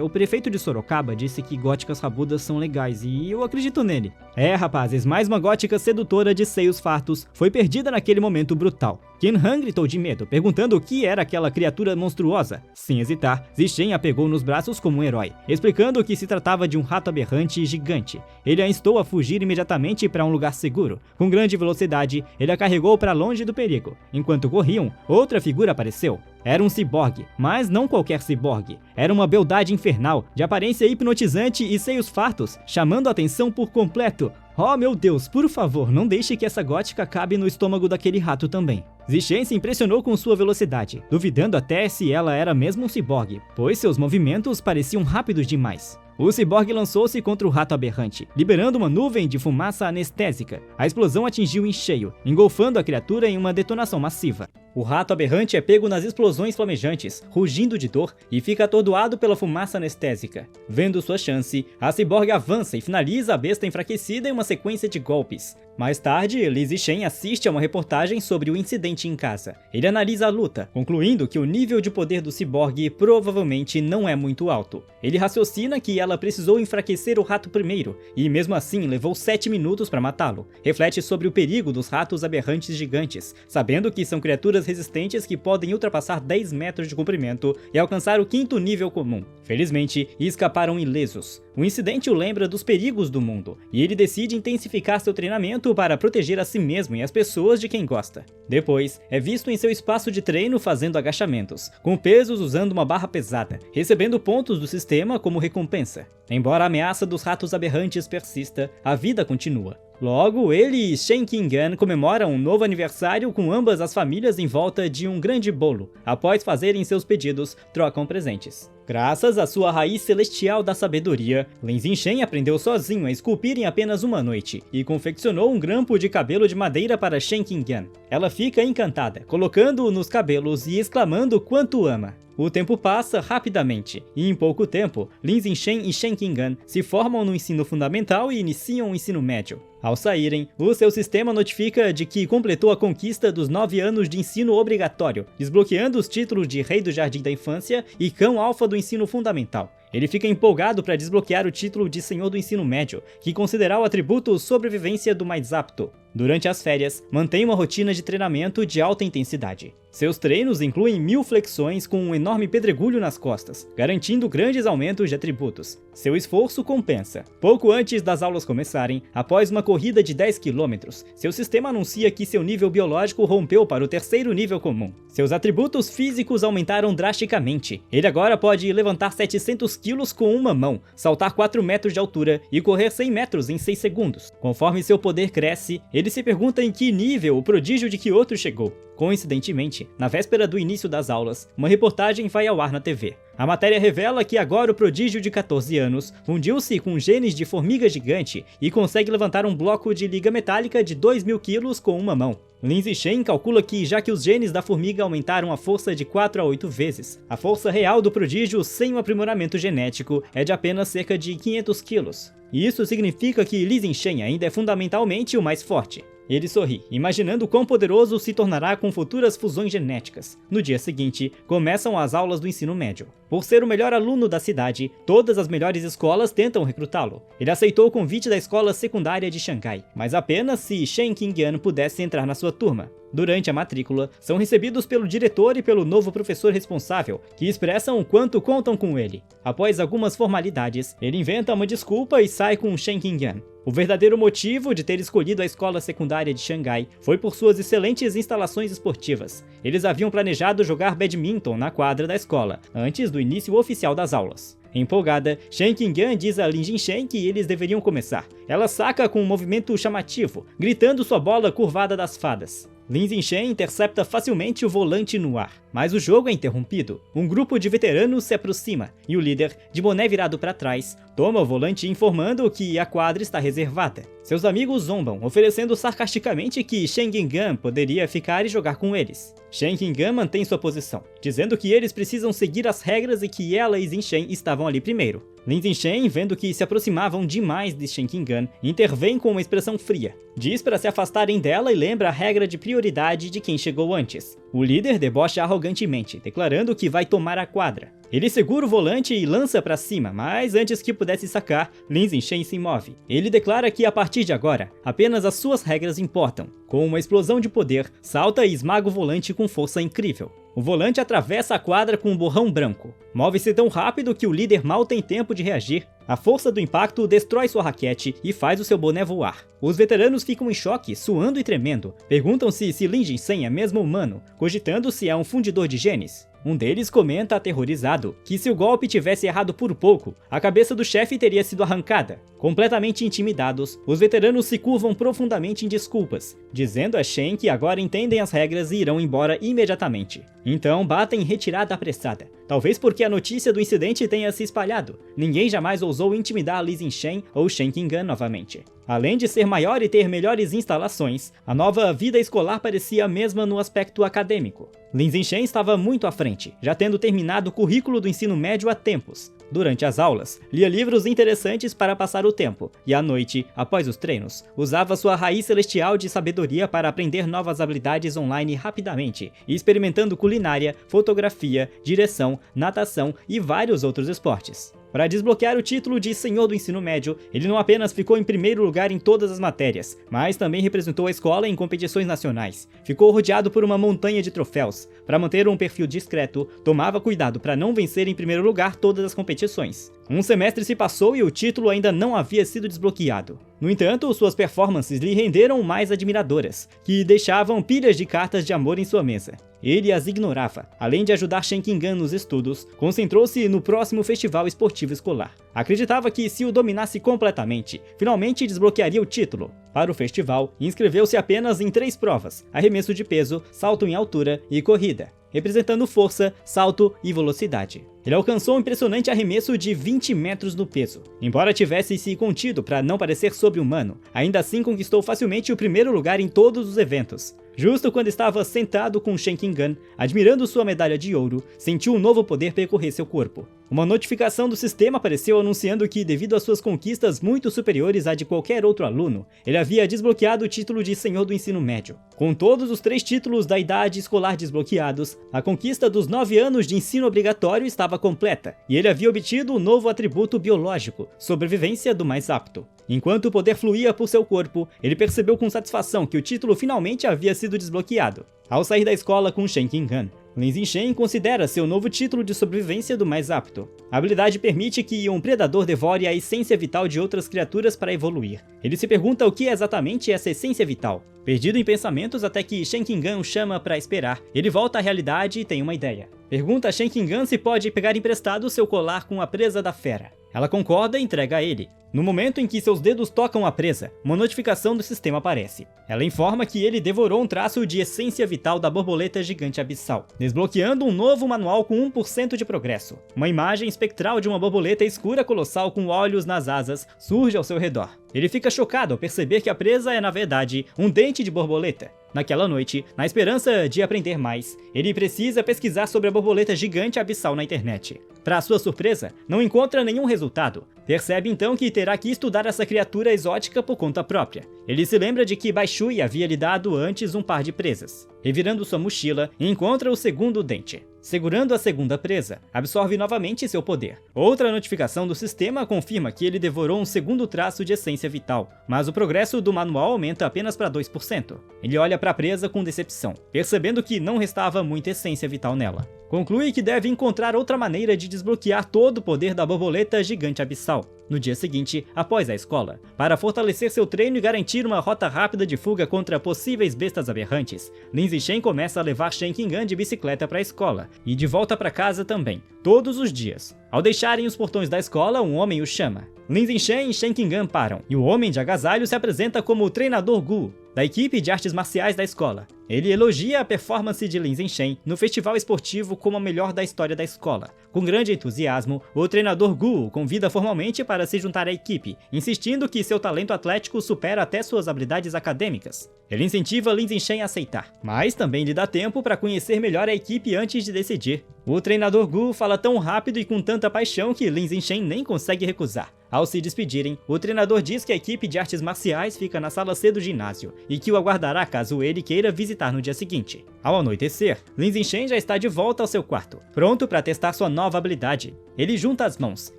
o prefeito de Sorocaba disse que góticas rabudas são legais, e eu acredito nele. Rapazes, mais uma gótica sedutora de seios fartos foi perdida naquele momento brutal. Kim-han gritou de medo, perguntando o que era aquela criatura monstruosa. Sem hesitar, Ji-sen a pegou nos braços como um herói, explicando que se tratava de um rato aberrante gigante. Ele a instou a fugir imediatamente para um lugar seguro. Com grande velocidade, ele a carregou para longe do perigo. Enquanto corriam, outra figura apareceu. Era um ciborgue, mas não qualquer ciborgue. Era uma beldade infernal, de aparência hipnotizante e seios fartos, chamando a atenção por completo. Oh meu Deus, por favor, não deixe que essa gótica cabe no estômago daquele rato também. Ji-sen se impressionou com sua velocidade, duvidando até se ela era mesmo um ciborgue, pois seus movimentos pareciam rápidos demais. O ciborgue lançou-se contra o rato aberrante, liberando uma nuvem de fumaça anestésica. A explosão atingiu em cheio, engolfando a criatura em uma detonação massiva. O rato aberrante é pego nas explosões flamejantes, rugindo de dor, e fica atordoado pela fumaça anestésica. Vendo sua chance, a ciborgue avança e finaliza a besta enfraquecida em uma sequência de golpes. Mais tarde, Ji-sen assiste a uma reportagem sobre o incidente em casa. Ele analisa a luta, concluindo que o nível de poder do ciborgue provavelmente não é muito alto. Ele raciocina que ela precisou enfraquecer o rato primeiro, e mesmo assim levou 7 minutos para matá-lo. Reflete sobre o perigo dos ratos aberrantes gigantes, sabendo que são criaturas resistentes que podem ultrapassar 10 metros de comprimento e alcançar o 5º nível comum. Felizmente, escaparam ilesos. O incidente o lembra dos perigos do mundo, e ele decide intensificar seu treinamento para proteger a si mesmo e as pessoas de quem gosta. Depois, é visto em seu espaço de treino fazendo agachamentos, com pesos usando uma barra pesada, recebendo pontos do sistema como recompensa. Embora a ameaça dos ratos aberrantes persista, a vida continua. Logo, ele e Shen Qingan comemoram um novo aniversário com ambas as famílias em volta de um grande bolo. Após fazerem seus pedidos, trocam presentes. Graças à sua raiz celestial da sabedoria, Lin Zinshen aprendeu sozinho a esculpir em apenas uma noite e confeccionou um grampo de cabelo de madeira para Shen Qingan. Ela fica encantada, colocando-o nos cabelos e exclamando quanto ama. O tempo passa rapidamente, e em pouco tempo, Lin Zinshen e Shen Qingan se formam no ensino fundamental e iniciam o ensino médio. Ao saírem, o seu sistema notifica de que completou a conquista dos 9 anos de ensino obrigatório, desbloqueando os títulos de Rei do Jardim da Infância e Cão Alfa do ensino fundamental. Ele fica empolgado para desbloquear o título de Senhor do Ensino Médio, que considera o atributo sobrevivência do mais apto. Durante as férias, mantém uma rotina de treinamento de alta intensidade. Seus treinos incluem 1000 flexões com um enorme pedregulho nas costas, garantindo grandes aumentos de atributos. Seu esforço compensa. Pouco antes das aulas começarem, após uma corrida de 10 km, seu sistema anuncia que seu nível biológico rompeu para o 3º nível comum. Seus atributos físicos aumentaram drasticamente. Ele agora pode levantar 700 kg com uma mão, saltar 4 metros de altura e correr 100 metros em 6 segundos. Conforme seu poder cresce, ele se pergunta em que nível o prodígio de Kyoto chegou. Coincidentemente, na véspera do início das aulas, uma reportagem vai ao ar na TV. A matéria revela que agora o prodígio de 14 anos fundiu-se com genes de formiga gigante e consegue levantar um bloco de liga metálica de 2.000 kg com uma mão. Lin Zinshen calcula que, já que os genes da formiga aumentaram a força de 4 a 8 vezes, a força real do prodígio sem o aprimoramento genético é de apenas cerca de 500 kg. E isso significa que Lin Zinshen ainda é fundamentalmente o mais forte. Ele sorri, imaginando quão poderoso se tornará com futuras fusões genéticas. No dia seguinte, começam as aulas do ensino médio. Por ser o melhor aluno da cidade, todas as melhores escolas tentam recrutá-lo. Ele aceitou o convite da escola secundária de Xangai, mas apenas se Shen Qingan pudesse entrar na sua turma. Durante a matrícula, são recebidos pelo diretor e pelo novo professor responsável, que expressam o quanto contam com ele. Após algumas formalidades, ele inventa uma desculpa e sai com Shen Qingan. O verdadeiro motivo de ter escolhido a escola secundária de Xangai foi por suas excelentes instalações esportivas. Eles haviam planejado jogar badminton na quadra da escola, antes do início oficial das aulas. Empolgada, Shen Qingan diz a Lin Zinshen que eles deveriam começar. Ela saca com um movimento chamativo, gritando sua bola curvada das fadas. Lin Zinshen intercepta facilmente o volante no ar, mas o jogo é interrompido. Um grupo de veteranos se aproxima, e o líder, de boné virado para trás, toma o volante informando que a quadra está reservada. Seus amigos zombam, oferecendo sarcasticamente que Shen Qingan poderia ficar e jogar com eles. Shen Qingan mantém sua posição, dizendo que eles precisam seguir as regras e que ela e Zinshen estavam ali primeiro. Lin Zinshen, vendo que se aproximavam demais de Shen Qingan, intervém com uma expressão fria. Diz para se afastarem dela e lembra a regra de prioridade de quem chegou antes. O líder debocha arrogantemente, declarando que vai tomar a quadra. Ele segura o volante e lança para cima, mas antes que pudesse sacar, Lin Zinshen se move. Ele declara que a partir de agora, apenas as suas regras importam. Com uma explosão de poder, salta e esmaga o volante com força incrível. O volante atravessa a quadra com um borrão branco. Move-se tão rápido que o líder mal tem tempo de reagir. A força do impacto destrói sua raquete e faz o seu boné voar. Os veteranos ficam em choque, suando e tremendo. Perguntam-se se Lin Zinshen é mesmo humano, cogitando se é um fundidor de genes. Um deles comenta aterrorizado que se o golpe tivesse errado por pouco, a cabeça do chefe teria sido arrancada. Completamente intimidados, os veteranos se curvam profundamente em desculpas, dizendo a Shen que agora entendem as regras e irão embora imediatamente. Então batem em retirada apressada, talvez porque a notícia do incidente tenha se espalhado. Ninguém jamais ousou intimidar Lin Zinshen ou Shen Qingan novamente. Além de ser maior e ter melhores instalações, a nova vida escolar parecia a mesma no aspecto acadêmico. Lin Zinshen estava muito à frente, já tendo terminado o currículo do ensino médio há tempos. Durante as aulas, lia livros interessantes para passar o tempo, e à noite, após os treinos, usava sua raiz celestial de sabedoria para aprender novas habilidades online rapidamente, experimentando culinária, fotografia, direção, natação e vários outros esportes. Para desbloquear o título de Senhor do Ensino Médio, ele não apenas ficou em primeiro lugar em todas as matérias, mas também representou a escola em competições nacionais. Ficou rodeado por uma montanha de troféus. Para manter um perfil discreto, tomava cuidado para não vencer em primeiro lugar todas as competições. Um semestre se passou e o título ainda não havia sido desbloqueado. No entanto, suas performances lhe renderam mais admiradoras, que deixavam pilhas de cartas de amor em sua mesa. ele as ignorava. Além de ajudar Shenkingan nos estudos, concentrou-se no próximo festival esportivo escolar. Acreditava que se o dominasse completamente, finalmente desbloquearia o título. Para o festival, inscreveu-se apenas em 3 provas: arremesso de peso, salto em altura e corrida, representando força, salto e velocidade. Ele alcançou um impressionante arremesso de 20 metros no peso. Embora tivesse se contido para não parecer sobre-humano, ainda assim conquistou facilmente o primeiro lugar em todos os eventos. Justo quando estava sentado com Shenkingan, admirando sua medalha de ouro, sentiu um novo poder percorrer seu corpo. Uma notificação do sistema apareceu anunciando que, devido às suas conquistas muito superiores à de qualquer outro aluno, ele havia desbloqueado o título de Senhor do Ensino Médio. Com todos os 3 títulos da idade escolar desbloqueados, a conquista dos 9 anos de ensino obrigatório estava completa, e ele havia obtido o novo atributo biológico, sobrevivência do mais apto. Enquanto o poder fluía por seu corpo, ele percebeu com satisfação que o título finalmente havia sido desbloqueado. Ao sair da escola com Shenkingan, Lin Zichen considera seu novo título de sobrevivência do mais apto. A habilidade permite que um predador devore a essência vital de outras criaturas para evoluir. Ele se pergunta o que é exatamente essa essência vital. Perdido em pensamentos até que Shenkingan o chama para esperar, ele volta à realidade e tem uma ideia. Pergunta a Shenkingan se pode pegar emprestado seu colar com a presa da fera. Ela concorda e entrega a ele. No momento em que seus dedos tocam a presa, uma notificação do sistema aparece. Ela informa que ele devorou um traço de essência vital da borboleta gigante abissal, desbloqueando um novo manual com 1% de progresso. Uma imagem espectral de uma borboleta escura colossal com olhos nas asas surge ao seu redor. Ele fica chocado ao perceber que a presa é, na verdade, um dente de borboleta. Naquela noite, na esperança de aprender mais, ele precisa pesquisar sobre a borboleta gigante abissal na internet. Para sua surpresa, não encontra nenhum resultado. Percebe então que terá que estudar essa criatura exótica por conta própria. Ele se lembra de que Bai Shui havia lhe dado antes um par de presas. Revirando sua mochila, encontra o segundo dente. Segurando a segunda presa, absorve novamente seu poder. Outra notificação do sistema confirma que ele devorou um segundo traço de essência vital, mas o progresso do manual aumenta apenas para 2%. Ele olha para a presa com decepção, percebendo que não restava muita essência vital nela. Conclui que deve encontrar outra maneira de desbloquear todo o poder da borboleta gigante abissal. No dia seguinte, após a escola, para fortalecer seu treino e garantir uma rota rápida de fuga contra possíveis bestas aberrantes, Lin Zichen começa a levar Shenkingan de bicicleta para a escola, e de volta para casa também, todos os dias. Ao deixarem os portões da escola, um homem o chama. Lin Zichen e Shenkingan param, e o homem de agasalho se apresenta como o treinador Gu, da equipe de artes marciais da escola. Ele elogia a performance de Lin Zichen no festival esportivo como a melhor da história da escola. Com grande entusiasmo, o treinador Gu o convida formalmente para se juntar à equipe, insistindo que seu talento atlético supera até suas habilidades acadêmicas. Ele incentiva Lin Zichen a aceitar, mas também lhe dá tempo para conhecer melhor a equipe antes de decidir. O treinador Gu fala tão rápido e com tanta paixão que Lin Zichen nem consegue recusar. Ao se despedirem, o treinador diz que a equipe de artes marciais fica na sala C do ginásio e que o aguardará caso ele queira visitar no dia seguinte. Ao anoitecer, Lin Zichen já está de volta ao seu quarto, pronto para testar sua nova habilidade. Ele junta as mãos,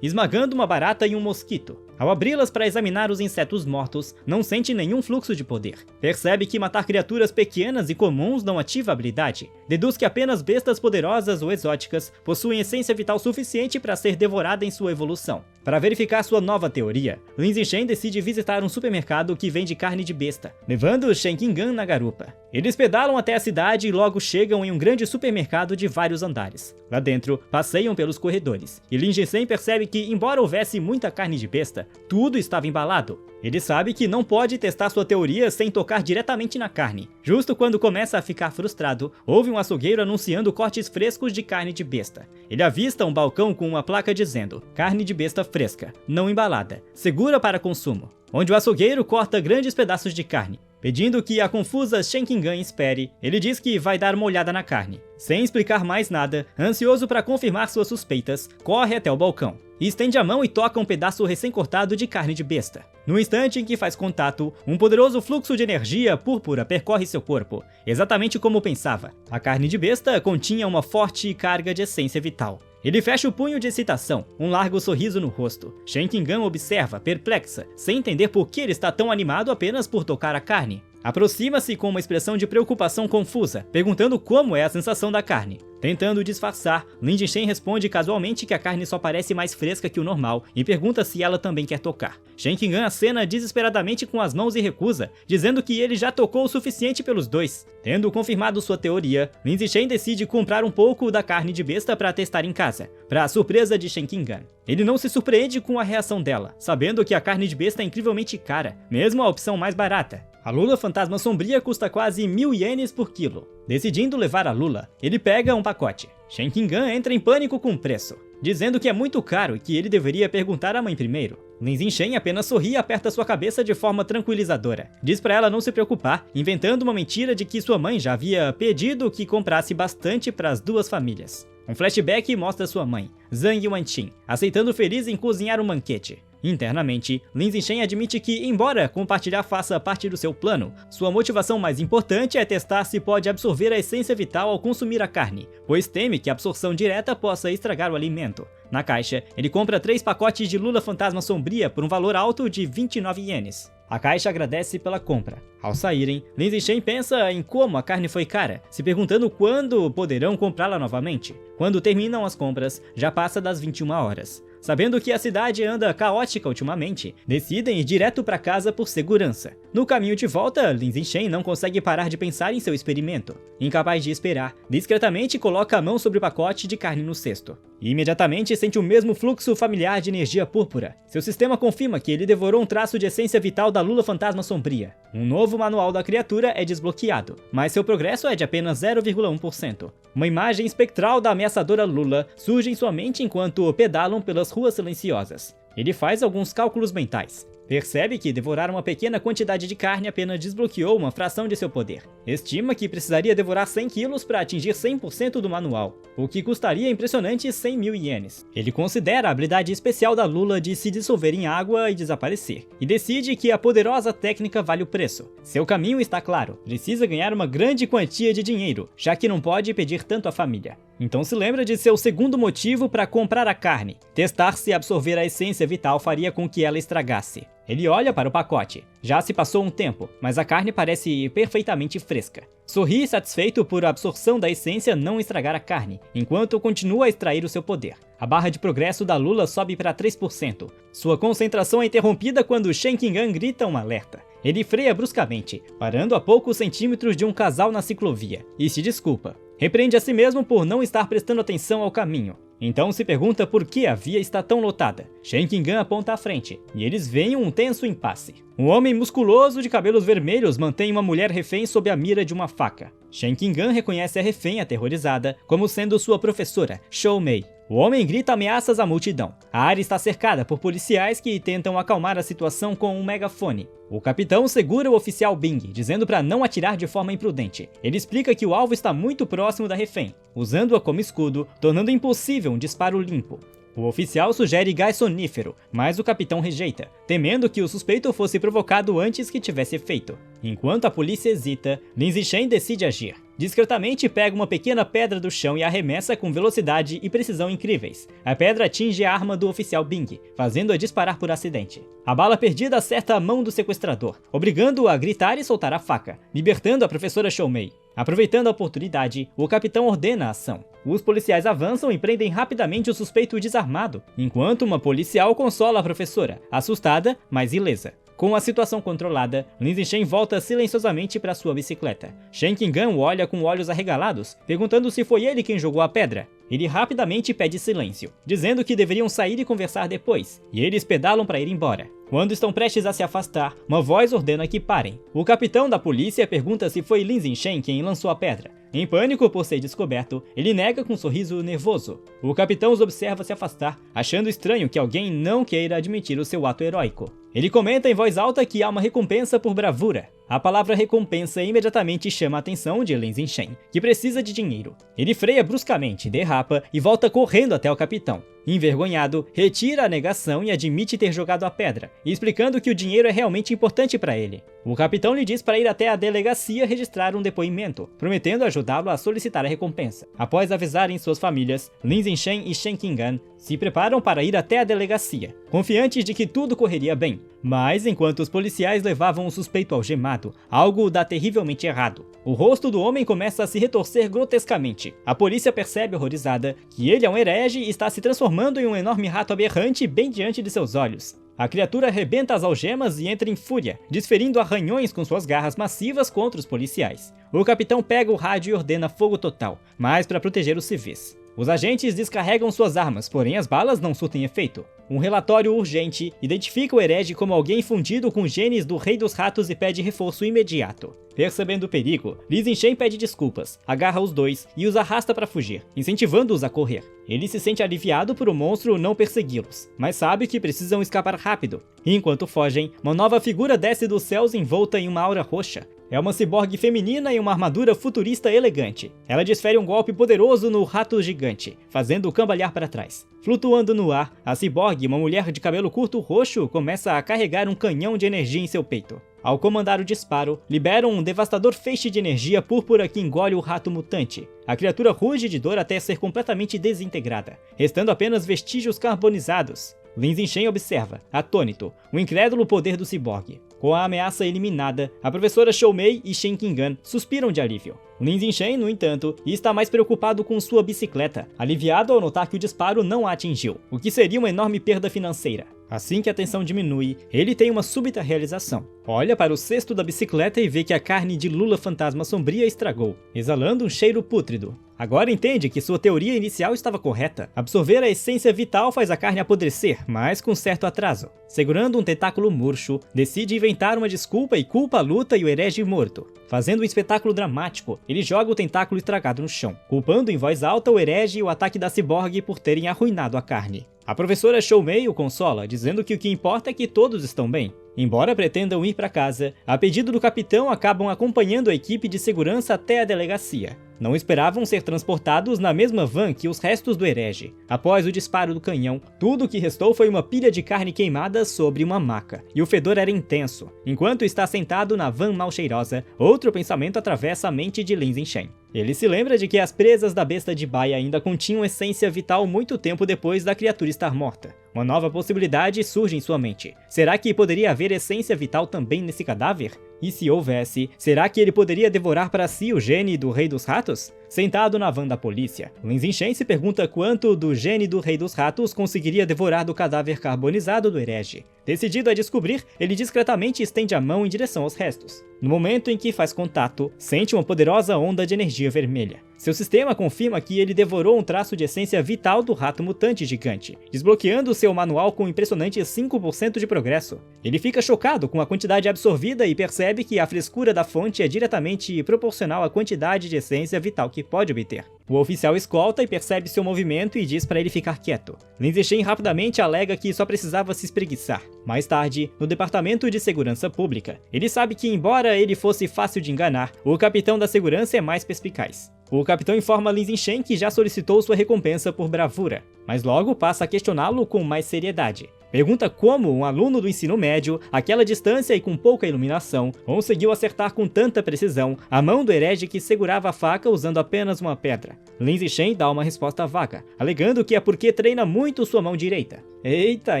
esmagando uma barata e um mosquito. Ao abri-las para examinar os insetos mortos, não sente nenhum fluxo de poder. Percebe que matar criaturas pequenas e comuns não ativa a habilidade. Deduz que apenas bestas poderosas ou exóticas possuem essência vital suficiente para ser devorada em sua evolução. Para verificar sua nova teoria, Lin Zichen decide visitar um supermercado que vende carne de besta, levando Shenkingan na garupa. Eles pedalam até a cidade e logo chegam em um grande supermercado de vários andares. Lá dentro, passeiam pelos corredores, e Lin Zichen percebe que, embora houvesse muita carne de besta, tudo estava embalado. Ele sabe que não pode testar sua teoria sem tocar diretamente na carne. Justo quando começa a ficar frustrado, ouve um açougueiro anunciando cortes frescos de carne de besta. Ele avista um balcão com uma placa dizendo: carne de besta fresca, não embalada, segura para consumo, onde o açougueiro corta grandes pedaços de carne. Pedindo que a confusa Shenkingan espere, ele diz que vai dar uma olhada na carne. Sem explicar mais nada, ansioso para confirmar suas suspeitas, corre até o balcão. Estende a mão e toca um pedaço recém-cortado de carne de besta. No instante em que faz contato, um poderoso fluxo de energia púrpura percorre seu corpo, exatamente como pensava. A carne de besta continha uma forte carga de essência vital. Ele fecha o punho de excitação, um largo sorriso no rosto. Shenkingan observa, perplexa, sem entender por que ele está tão animado apenas por tocar a carne. Aproxima-se com uma expressão de preocupação confusa, perguntando como é a sensação da carne. Tentando disfarçar, Lin Jingchen responde casualmente que a carne só parece mais fresca que o normal e pergunta se ela também quer tocar. Shen Qingan acena desesperadamente com as mãos e recusa, dizendo que ele já tocou o suficiente pelos dois. Tendo confirmado sua teoria, Lin Jingchen decide comprar um pouco da carne de besta para testar em casa, para surpresa de Shen Qingan. Ele não se surpreende com a reação dela, sabendo que a carne de besta é incrivelmente cara, mesmo a opção mais barata. A lula fantasma sombria custa quase 1000 ienes por quilo. Decidindo levar a lula, ele pega um pacote. Shen Qingan entra em pânico com o preço, dizendo que é muito caro e que ele deveria perguntar à mãe primeiro. Lin Jingchen apenas sorri e aperta sua cabeça de forma tranquilizadora. Diz pra ela não se preocupar, inventando uma mentira de que sua mãe já havia pedido que comprasse bastante para as duas famílias. Um flashback mostra sua mãe, Zhang Yuanqing, aceitando feliz em cozinhar um banquete. Internamente, Lin Jingchen admite que, embora compartilhar faça parte do seu plano, sua motivação mais importante é testar se pode absorver a essência vital ao consumir a carne, pois teme que a absorção direta possa estragar o alimento. Na caixa, ele compra 3 pacotes de lula fantasma sombria por um valor alto de 29 ienes. A caixa agradece pela compra. Ao saírem, Lin Jingchen pensa em como a carne foi cara, se perguntando quando poderão comprá-la novamente. Quando terminam as compras, já passa das 21 horas. Sabendo que a cidade anda caótica ultimamente, decidem ir direto para casa por segurança. No caminho de volta, Lin Jingchen não consegue parar de pensar em seu experimento. Incapaz de esperar, discretamente coloca a mão sobre o pacote de carne no cesto. E imediatamente sente o mesmo fluxo familiar de energia púrpura. Seu sistema confirma que ele devorou um traço de essência vital da lula fantasma sombria. Um novo manual da criatura é desbloqueado, mas seu progresso é de apenas 0,1%. Uma imagem espectral da ameaçadora lula surge em sua mente enquanto pedalam pelas ruas silenciosas. Ele faz alguns cálculos mentais. Percebe que devorar uma pequena quantidade de carne apenas desbloqueou uma fração de seu poder. Estima que precisaria devorar 100 quilos para atingir 100% do manual, o que custaria impressionantes 100.000 ienes. Ele considera a habilidade especial da lula de se dissolver em água e desaparecer, e decide que a poderosa técnica vale o preço. Seu caminho está claro, precisa ganhar uma grande quantia de dinheiro, já que não pode pedir tanto à família. Então se lembra de seu segundo motivo para comprar a carne. Testar se absorver a essência vital faria com que ela estragasse. Ele olha para o pacote. Já se passou um tempo, mas a carne parece perfeitamente fresca. Sorri satisfeito por a absorção da essência não estragar a carne, enquanto continua a extrair o seu poder. A barra de progresso da lula sobe para 3%. Sua concentração é interrompida quando Shen Qingan grita um alerta. Ele freia bruscamente, parando a poucos centímetros de um casal na ciclovia, e se desculpa. Repreende a si mesmo por não estar prestando atenção ao caminho. Então se pergunta por que a via está tão lotada. Shen Qingan aponta à frente, e eles veem um tenso impasse. Um homem musculoso de cabelos vermelhos mantém uma mulher refém sob a mira de uma faca. Shen Qingan reconhece a refém aterrorizada como sendo sua professora, Shou Mei. O homem grita ameaças à multidão. A área está cercada por policiais que tentam acalmar a situação com um megafone. O capitão segura o oficial Bing, dizendo para não atirar de forma imprudente. Ele explica que o alvo está muito próximo da refém, usando-a como escudo, tornando impossível um disparo limpo. O oficial sugere gás sonífero, mas o capitão rejeita, temendo que o suspeito fosse provocado antes que tivesse efeito. Enquanto a polícia hesita, Lin Jingchen decide agir. Discretamente pega uma pequena pedra do chão e arremessa com velocidade e precisão incríveis. A pedra atinge a arma do oficial Bing, fazendo-a disparar por acidente. A bala perdida acerta a mão do sequestrador, obrigando-o a gritar e soltar a faca, libertando a professora Shou Mei. Aproveitando a oportunidade, o capitão ordena a ação. Os policiais avançam e prendem rapidamente o suspeito desarmado, enquanto uma policial consola a professora, assustada, mas ilesa. Com a situação controlada, Lin Jingchen volta silenciosamente para sua bicicleta. Shen Qingan o olha com olhos arregalados, perguntando se foi ele quem jogou a pedra. Ele rapidamente pede silêncio, dizendo que deveriam sair e conversar depois, e eles pedalam para ir embora. Quando estão prestes a se afastar, uma voz ordena que parem. O capitão da polícia pergunta se foi Lin Jingchen quem lançou a pedra. Em pânico por ser descoberto, ele nega com um sorriso nervoso. O capitão os observa se afastar, achando estranho que alguém não queira admitir o seu ato heróico. Ele comenta em voz alta que há uma recompensa por bravura. A palavra recompensa imediatamente chama a atenção de Lin Jingchen, que precisa de dinheiro. Ele freia bruscamente, derrapa e volta correndo até o capitão. Envergonhado, retira a negação e admite ter jogado a pedra, explicando que o dinheiro é realmente importante para ele. O capitão lhe diz para ir até a delegacia registrar um depoimento, prometendo ajudá-lo a solicitar a recompensa. Após avisarem suas famílias, Lin Zinshen e Shen Qingan se preparam para ir até a delegacia, confiantes de que tudo correria bem. Mas, enquanto os policiais levavam o suspeito algemado, algo dá terrivelmente errado. O rosto do homem começa a se retorcer grotescamente. A polícia percebe horrorizada que ele é um herege e está se transformando em um enorme rato aberrante bem diante de seus olhos. A criatura arrebenta as algemas e entra em fúria, desferindo arranhões com suas garras massivas contra os policiais. O capitão pega o rádio e ordena fogo total, mas para proteger os civis. Os agentes descarregam suas armas, porém as balas não surtem efeito. Um relatório urgente identifica o herege como alguém fundido com genes do Rei dos Ratos e pede reforço imediato. Percebendo o perigo, Lin Zinshen pede desculpas, agarra os dois e os arrasta para fugir, incentivando-os a correr. Ele se sente aliviado por o monstro não persegui-los, mas sabe que precisam escapar rápido. Enquanto fogem, uma nova figura desce dos céus envolta em uma aura roxa. É uma ciborgue feminina em uma armadura futurista elegante. Ela desfere um golpe poderoso no rato gigante, fazendo-o cambalear para trás. Flutuando no ar, a ciborgue, uma mulher de cabelo curto roxo, começa a carregar um canhão de energia em seu peito. Ao comandar o disparo, libera um devastador feixe de energia púrpura que engole o rato mutante. A criatura ruge de dor até ser completamente desintegrada, restando apenas vestígios carbonizados. Lin Zinshen observa, atônito, o incrédulo poder do ciborgue. Com a ameaça eliminada, a professora Shou Mei e Shen Qingan suspiram de alívio. Lin Zinshen, no entanto, está mais preocupado com sua bicicleta, aliviado ao notar que o disparo não a atingiu, o que seria uma enorme perda financeira. Assim que a tensão diminui, ele tem uma súbita realização. Olha para o cesto da bicicleta e vê que a carne de Lula Fantasma Sombria estragou, exalando um cheiro pútrido. Agora entende que sua teoria inicial estava correta. Absorver a essência vital faz a carne apodrecer, mas com certo atraso. Segurando um tentáculo murcho, decide inventar uma desculpa e culpa a luta e o herege morto. Fazendo um espetáculo dramático, ele joga o tentáculo estragado no chão, culpando em voz alta o herege e o ataque da ciborgue por terem arruinado a carne. A professora Shou Mei o consola, dizendo que o que importa é que todos estão bem. Embora pretendam ir para casa, a pedido do capitão acabam acompanhando a equipe de segurança até a delegacia. Não esperavam ser transportados na mesma van que os restos do herege. Após o disparo do canhão, tudo o que restou foi uma pilha de carne queimada sobre uma maca, e o fedor era intenso. Enquanto está sentado na van mal cheirosa, outro pensamento atravessa a mente de Lin Zinshen. Ele se lembra de que as presas da besta de baia ainda continham essência vital muito tempo depois da criatura estar morta. Uma nova possibilidade surge em sua mente. Será que poderia haver essência vital também nesse cadáver? E se houvesse, será que ele poderia devorar para si o gene do Rei dos Ratos? Sentado na van da polícia, Lin Zinshen se pergunta quanto do gene do Rei dos Ratos conseguiria devorar do cadáver carbonizado do herege. Decidido a descobrir, ele discretamente estende a mão em direção aos restos. No momento em que faz contato, sente uma poderosa onda de energia vermelha. Seu sistema confirma que ele devorou um traço de essência vital do rato mutante gigante, desbloqueando seu manual com um impressionante 5% de progresso. Ele fica chocado com a quantidade absorvida e percebe que a frescura da fonte é diretamente proporcional à quantidade de essência vital que pode obter. O oficial escolta e percebe seu movimento e diz para ele ficar quieto. Lin Zinshen rapidamente alega que só precisava se espreguiçar. Mais tarde, no Departamento de Segurança Pública, ele sabe que, embora ele fosse fácil de enganar, o capitão da segurança é mais perspicaz. O capitão informa Lin Zinshen que já solicitou sua recompensa por bravura, mas logo passa a questioná-lo com mais seriedade. Pergunta como um aluno do ensino médio, àquela distância e com pouca iluminação, conseguiu acertar com tanta precisão a mão do herege que segurava a faca usando apenas uma pedra. Lin Zinshen dá uma resposta vaga, alegando que é porque treina muito sua mão direita. Eita,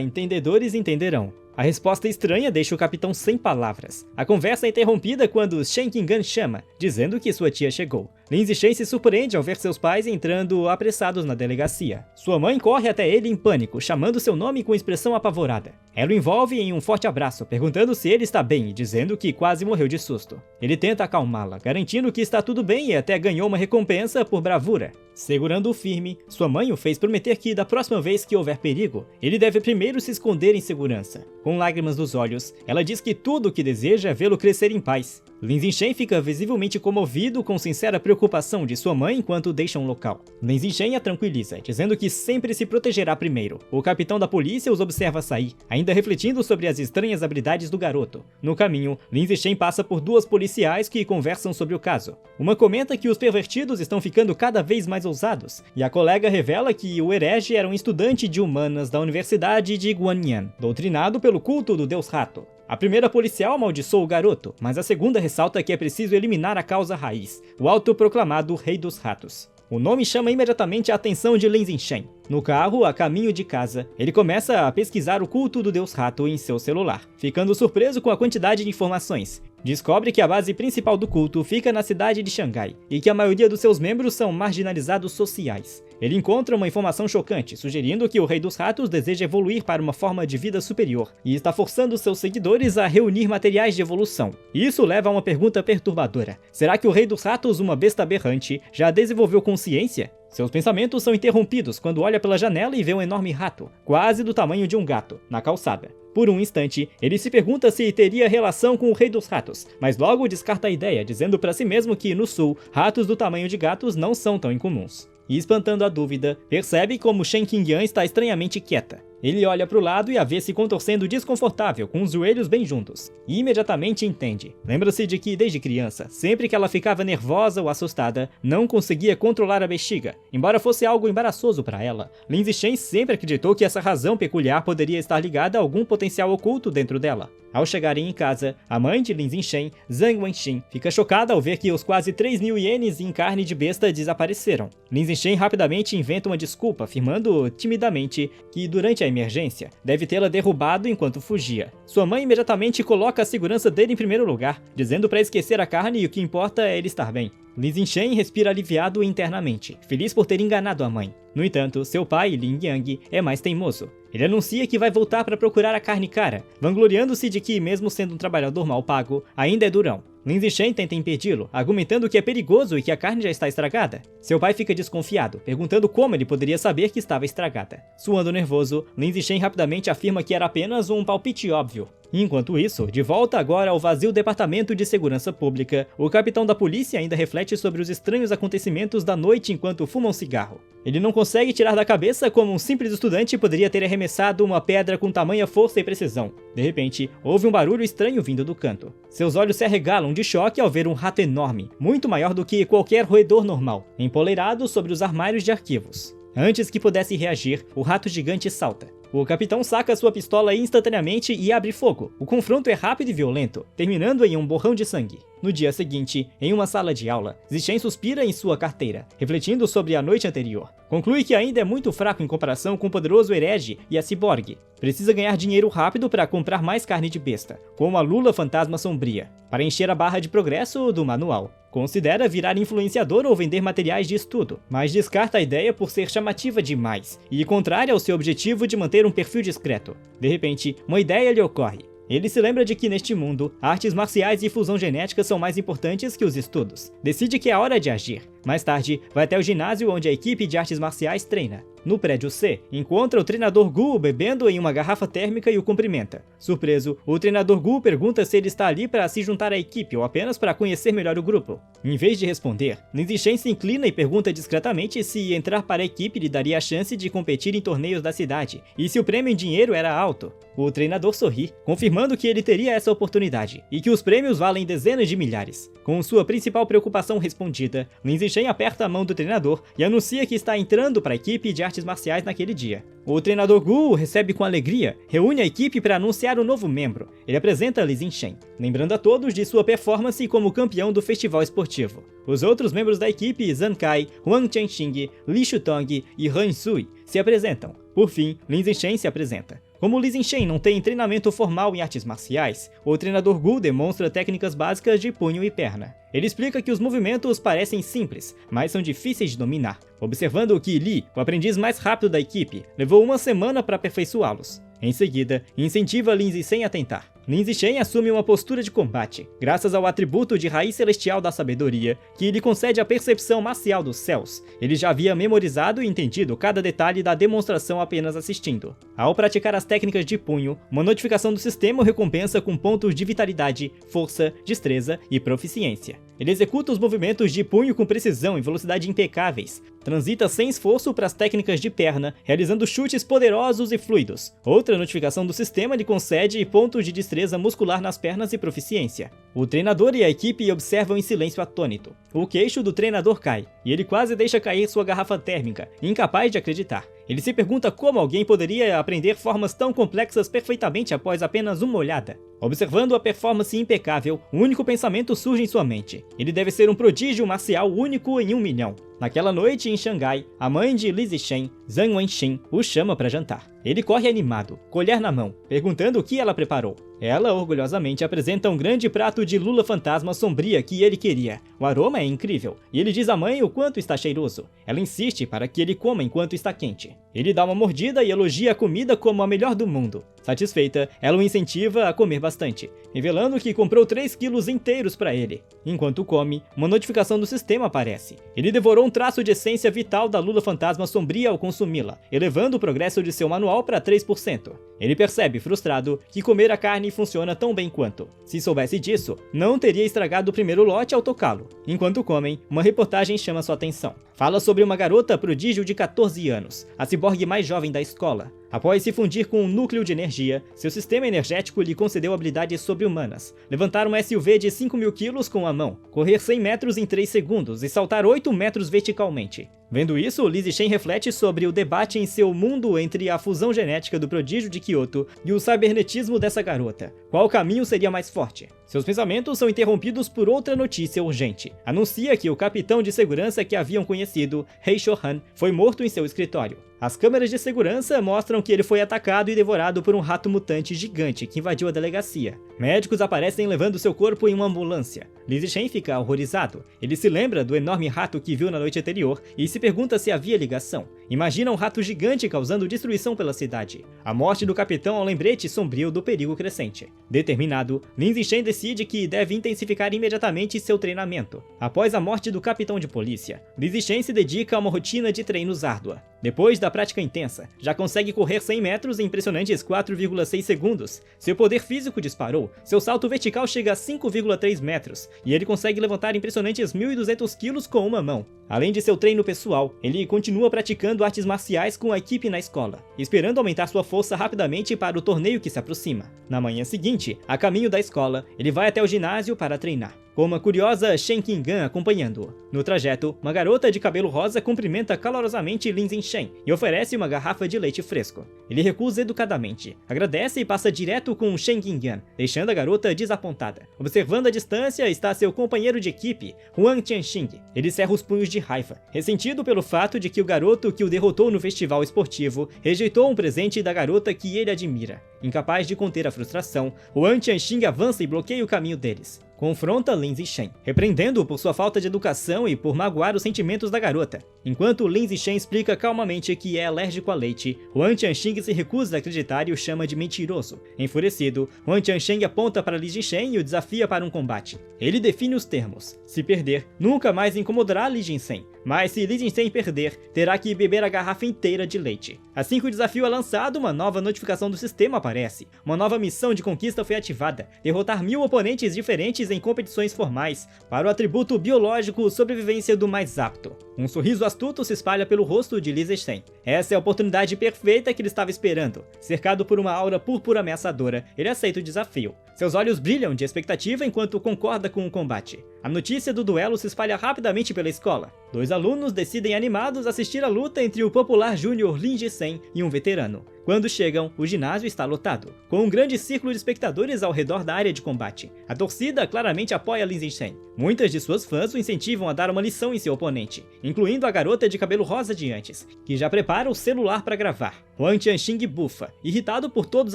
entendedores entenderão. A resposta estranha deixa o capitão sem palavras. A conversa é interrompida quando Shen Qingan chama, dizendo que sua tia chegou. Lin Zinshen se surpreende ao ver seus pais entrando apressados na delegacia. Sua mãe corre até ele em pânico, chamando seu nome com expressão apavorada. Ela o envolve em um forte abraço, perguntando se ele está bem e dizendo que quase morreu de susto. Ele tenta acalmá-la, garantindo que está tudo bem e até ganhou uma recompensa por bravura. Segurando-o firme, sua mãe o fez prometer que, da próxima vez que houver perigo, ele deve primeiro se esconder em segurança. Com lágrimas nos olhos, ela diz que tudo o que deseja é vê-lo crescer em paz. Lin Zichen fica visivelmente comovido com sincera preocupação de sua mãe enquanto deixam o local. Lin Zichen a tranquiliza, dizendo que sempre se protegerá primeiro. O capitão da polícia os observa sair, ainda refletindo sobre as estranhas habilidades do garoto. No caminho, Lin Zichen passa por duas policiais que conversam sobre o caso. Uma comenta que os pervertidos estão ficando cada vez mais ousados, e a colega revela que o herege era um estudante de humanas da Universidade de Guanyan, doutrinado pelo culto do Deus Rato. A primeira policial amaldiçoou o garoto, mas a segunda ressalta que é preciso eliminar a causa raiz, o autoproclamado Rei dos Ratos. O nome chama imediatamente a atenção de Lin Zichen. No carro, a caminho de casa, ele começa a pesquisar o culto do Deus Rato em seu celular, ficando surpreso com a quantidade de informações. Descobre que a base principal do culto fica na cidade de Xangai, e que a maioria dos seus membros são marginalizados sociais. Ele encontra uma informação chocante, sugerindo que o Rei dos Ratos deseja evoluir para uma forma de vida superior, e está forçando seus seguidores a reunir materiais de evolução. Isso leva a uma pergunta perturbadora. Será que o Rei dos Ratos, uma besta aberrante, já desenvolveu consciência? Seus pensamentos são interrompidos quando olha pela janela e vê um enorme rato, quase do tamanho de um gato, na calçada. Por um instante, ele se pergunta se teria relação com o Rei dos Ratos, mas logo descarta a ideia, dizendo para si mesmo que, no sul, ratos do tamanho de gatos não são tão incomuns. E espantando a dúvida, percebe como Shen Qingyan está estranhamente quieta. Ele olha para o lado e a vê se contorcendo desconfortável, com os joelhos bem juntos. E imediatamente entende. Lembra-se de que, desde criança, sempre que ela ficava nervosa ou assustada, não conseguia controlar a bexiga. Embora fosse algo embaraçoso para ela, Lin Zichen sempre acreditou que essa razão peculiar poderia estar ligada a algum potencial oculto dentro dela. Ao chegarem em casa, a mãe de Lin Zichen, Zhang Wenxin, fica chocada ao ver que os quase 3.000 ienes em carne de besta desapareceram. Lin Zichen rapidamente inventa uma desculpa, afirmando timidamente que durante a emergência deve tê-la derrubado enquanto fugia. Sua mãe imediatamente coloca a segurança dele em primeiro lugar, dizendo para esquecer a carne e o que importa é ele estar bem. Lin Zichen respira aliviado internamente, feliz por ter enganado a mãe. No entanto, seu pai, Lin Yang, é mais teimoso. Ele anuncia que vai voltar para procurar a carne cara, vangloriando-se de que, mesmo sendo um trabalhador mal pago, ainda é durão. Lin Zichen tenta impedi-lo, argumentando que é perigoso e que a carne já está estragada. Seu pai fica desconfiado, perguntando como ele poderia saber que estava estragada. Suando nervoso, Lin Zichen rapidamente afirma que era apenas um palpite óbvio. Enquanto isso, de volta agora ao vazio Departamento de Segurança Pública, o capitão da polícia ainda reflete sobre os estranhos acontecimentos da noite enquanto fuma um cigarro. Ele não consegue tirar da cabeça como um simples estudante poderia ter arremessado uma pedra com tamanha força e precisão. De repente, houve um barulho estranho vindo do canto. Seus olhos se arregalam de choque ao ver um rato enorme, muito maior do que qualquer roedor normal, empoleirado sobre os armários de arquivos. Antes que pudesse reagir, o rato gigante salta. O capitão saca sua pistola instantaneamente e abre fogo. O confronto é rápido e violento, terminando em um borrão de sangue. No dia seguinte, em uma sala de aula, Zichen suspira em sua carteira, refletindo sobre a noite anterior. Conclui que ainda é muito fraco em comparação com o poderoso herege e a ciborgue. Precisa ganhar dinheiro rápido para comprar mais carne de besta, como a lula fantasma sombria, para encher a barra de progresso do manual. Considera virar influenciador ou vender materiais de estudo, mas descarta a ideia por ser chamativa demais e contrária ao seu objetivo de manter um perfil discreto. De repente, uma ideia lhe ocorre. Ele se lembra de que neste mundo, artes marciais e fusão genética são mais importantes que os estudos. Decide que é hora de agir. Mais tarde, vai até o ginásio onde a equipe de artes marciais treina. No prédio C, encontra o treinador Gu bebendo em uma garrafa térmica e o cumprimenta. Surpreso, o treinador Gu pergunta se ele está ali para se juntar à equipe ou apenas para conhecer melhor o grupo. Em vez de responder, Lin Zichen se inclina e pergunta discretamente se entrar para a equipe lhe daria a chance de competir em torneios da cidade, e se o prêmio em dinheiro era alto. O treinador sorri, confirmando que ele teria essa oportunidade, e que os prêmios valem dezenas de milhares. Com sua principal preocupação respondida, Lin Zichen aperta a mão do treinador e anuncia que está entrando para a equipe de artes marciais naquele dia. O treinador Gu o recebe com alegria, reúne a equipe para anunciar o novo membro. Ele apresenta Lin Zichen, lembrando a todos de sua performance como campeão do festival esportivo. Os outros membros da equipe, Zhang Kai, Huang Chenxing, Li Shutong e Han Sui, se apresentam. Por fim, Lin Zichen se apresenta. Como Lin Zichen não tem treinamento formal em artes marciais, o treinador Gu demonstra técnicas básicas de punho e perna. Ele explica que os movimentos parecem simples, mas são difíceis de dominar, observando que Li, o aprendiz mais rápido da equipe, levou uma semana para aperfeiçoá-los. Em seguida, incentiva Lin Zixen a tentar. Lin Zixen assume uma postura de combate, graças ao atributo de raiz celestial da sabedoria, que lhe concede a percepção marcial dos céus. Ele já havia memorizado e entendido cada detalhe da demonstração apenas assistindo. Ao praticar as técnicas de punho, uma notificação do sistema o recompensa com pontos de vitalidade, força, destreza e proficiência. Ele executa os movimentos de punho com precisão e velocidade impecáveis, transita sem esforço para as técnicas de perna, realizando chutes poderosos e fluidos. Outra notificação do sistema lhe concede pontos de destreza muscular nas pernas e proficiência. O treinador e a equipe observam em silêncio atônito. O queixo do treinador cai, e ele quase deixa cair sua garrafa térmica, incapaz de acreditar. Ele se pergunta como alguém poderia aprender formas tão complexas perfeitamente após apenas uma olhada. Observando a performance impecável, o único pensamento surge em sua mente. Ele deve ser um prodígio marcial único em 1 milhão. Naquela noite, em Xangai, a mãe de Li Zixen, Zhang Wenxin, o chama para jantar. Ele corre animado, colher na mão, perguntando o que ela preparou. Ela orgulhosamente apresenta um grande prato de lula fantasma sombria que ele queria. O aroma é incrível, e ele diz à mãe o quanto está cheiroso. Ela insiste para que ele coma enquanto está quente. Ele dá uma mordida e elogia a comida como a melhor do mundo. Satisfeita, ela o incentiva a comer bastante, revelando que comprou 3 quilos inteiros para ele. Enquanto come, uma notificação do sistema aparece. Ele devorou um traço de essência vital da lula fantasma sombria ao consumi-la, elevando o progresso de seu manual para 3%. Ele percebe, frustrado, que comer a carne funciona tão bem quanto. Se soubesse disso, não teria estragado o primeiro lote ao tocá-lo. Enquanto comem, uma reportagem chama sua atenção. Fala sobre uma garota prodígio de 14 anos, a ciborgue mais jovem da escola. Após se fundir com um núcleo de energia, seu sistema energético lhe concedeu habilidades sobre-humanas. Levantar uma SUV de 5.000 quilos com a mão, correr 100 metros em 3 segundos e saltar 8 metros verticalmente. Vendo isso, Li Zixen reflete sobre o debate em seu mundo entre a fusão genética do prodígio de Kyoto e o cybernetismo dessa garota. Qual caminho seria mais forte? Seus pensamentos são interrompidos por outra notícia urgente. Anuncia que o capitão de segurança que haviam conhecido, Hei Shohan, foi morto em seu escritório. As câmeras de segurança mostram que ele foi atacado e devorado por um rato mutante gigante que invadiu a delegacia. Médicos aparecem levando seu corpo em uma ambulância. Li Zixen fica horrorizado. Ele se lembra do enorme rato que viu na noite anterior e se pergunta se havia ligação. Imagina um rato gigante causando destruição pela cidade. A morte do capitão é um lembrete sombrio do perigo crescente. Determinado, Li Zixen decide que deve intensificar imediatamente seu treinamento. Após a morte do capitão de polícia, Li Zixen se dedica a uma rotina de treinos árdua. Depois da prática intensa, já consegue correr 100 metros em impressionantes 4,6 segundos. Seu poder físico disparou, seu salto vertical chega a 5,3 metros, e ele consegue levantar impressionantes 1.200 quilos com uma mão. Além de seu treino pessoal, ele continua praticando artes marciais com a equipe na escola, esperando aumentar sua força rapidamente para o torneio que se aproxima. Na manhã seguinte, a caminho da escola, ele vai até o ginásio para treinar, com uma curiosa Shen Qingan acompanhando-o. No trajeto, uma garota de cabelo rosa cumprimenta calorosamente Lin Zixen e oferece uma garrafa de leite fresco. Ele recusa educadamente, agradece e passa direto com Shen Qingan, deixando a garota desapontada. Observando a distância está seu companheiro de equipe, Huang Tianxing. Ele cerra os punhos de raiva, ressentido pelo fato de que o garoto que o derrotou no festival esportivo rejeitou um presente da garota que ele admira. Incapaz de conter a frustração, Huang Tianxing avança e bloqueia o caminho deles. Confronta Lin Zixen, repreendendo-o por sua falta de educação e por magoar os sentimentos da garota. Enquanto Lin Zixen explica calmamente que é alérgico a leite, Huang Tianxing se recusa a acreditar e o chama de mentiroso. Enfurecido, Huang Tianxing aponta para Li Zixen e o desafia para um combate. Ele define os termos. Se perder, nunca mais incomodará Li Zixen, mas se Li Zixen perder, terá que beber a garrafa inteira de leite. Assim que o desafio é lançado, uma nova notificação do sistema aparece. Uma nova missão de conquista foi ativada: derrotar 1000 oponentes diferentes em competições formais, para o atributo biológico sobrevivência do mais apto. Um sorriso astuto se espalha pelo rosto de Li Zixen. Essa é a oportunidade perfeita que ele estava esperando. Cercado por uma aura púrpura ameaçadora, ele aceita o desafio. Seus olhos brilham de expectativa enquanto concorda com o combate. A notícia do duelo se espalha rapidamente pela escola. 2 alunos decidem animados assistir a luta entre o popular júnior Lin Zixen e um veterano. Quando chegam, o ginásio está lotado, com um grande círculo de espectadores ao redor da área de combate. A torcida claramente apoia Lin Zixen. Muitas de suas fãs o incentivam a dar uma lição em seu oponente, incluindo a garota de cabelo rosa de antes, que já prepara o celular para gravar. Huang Tianxing bufa, irritado por todos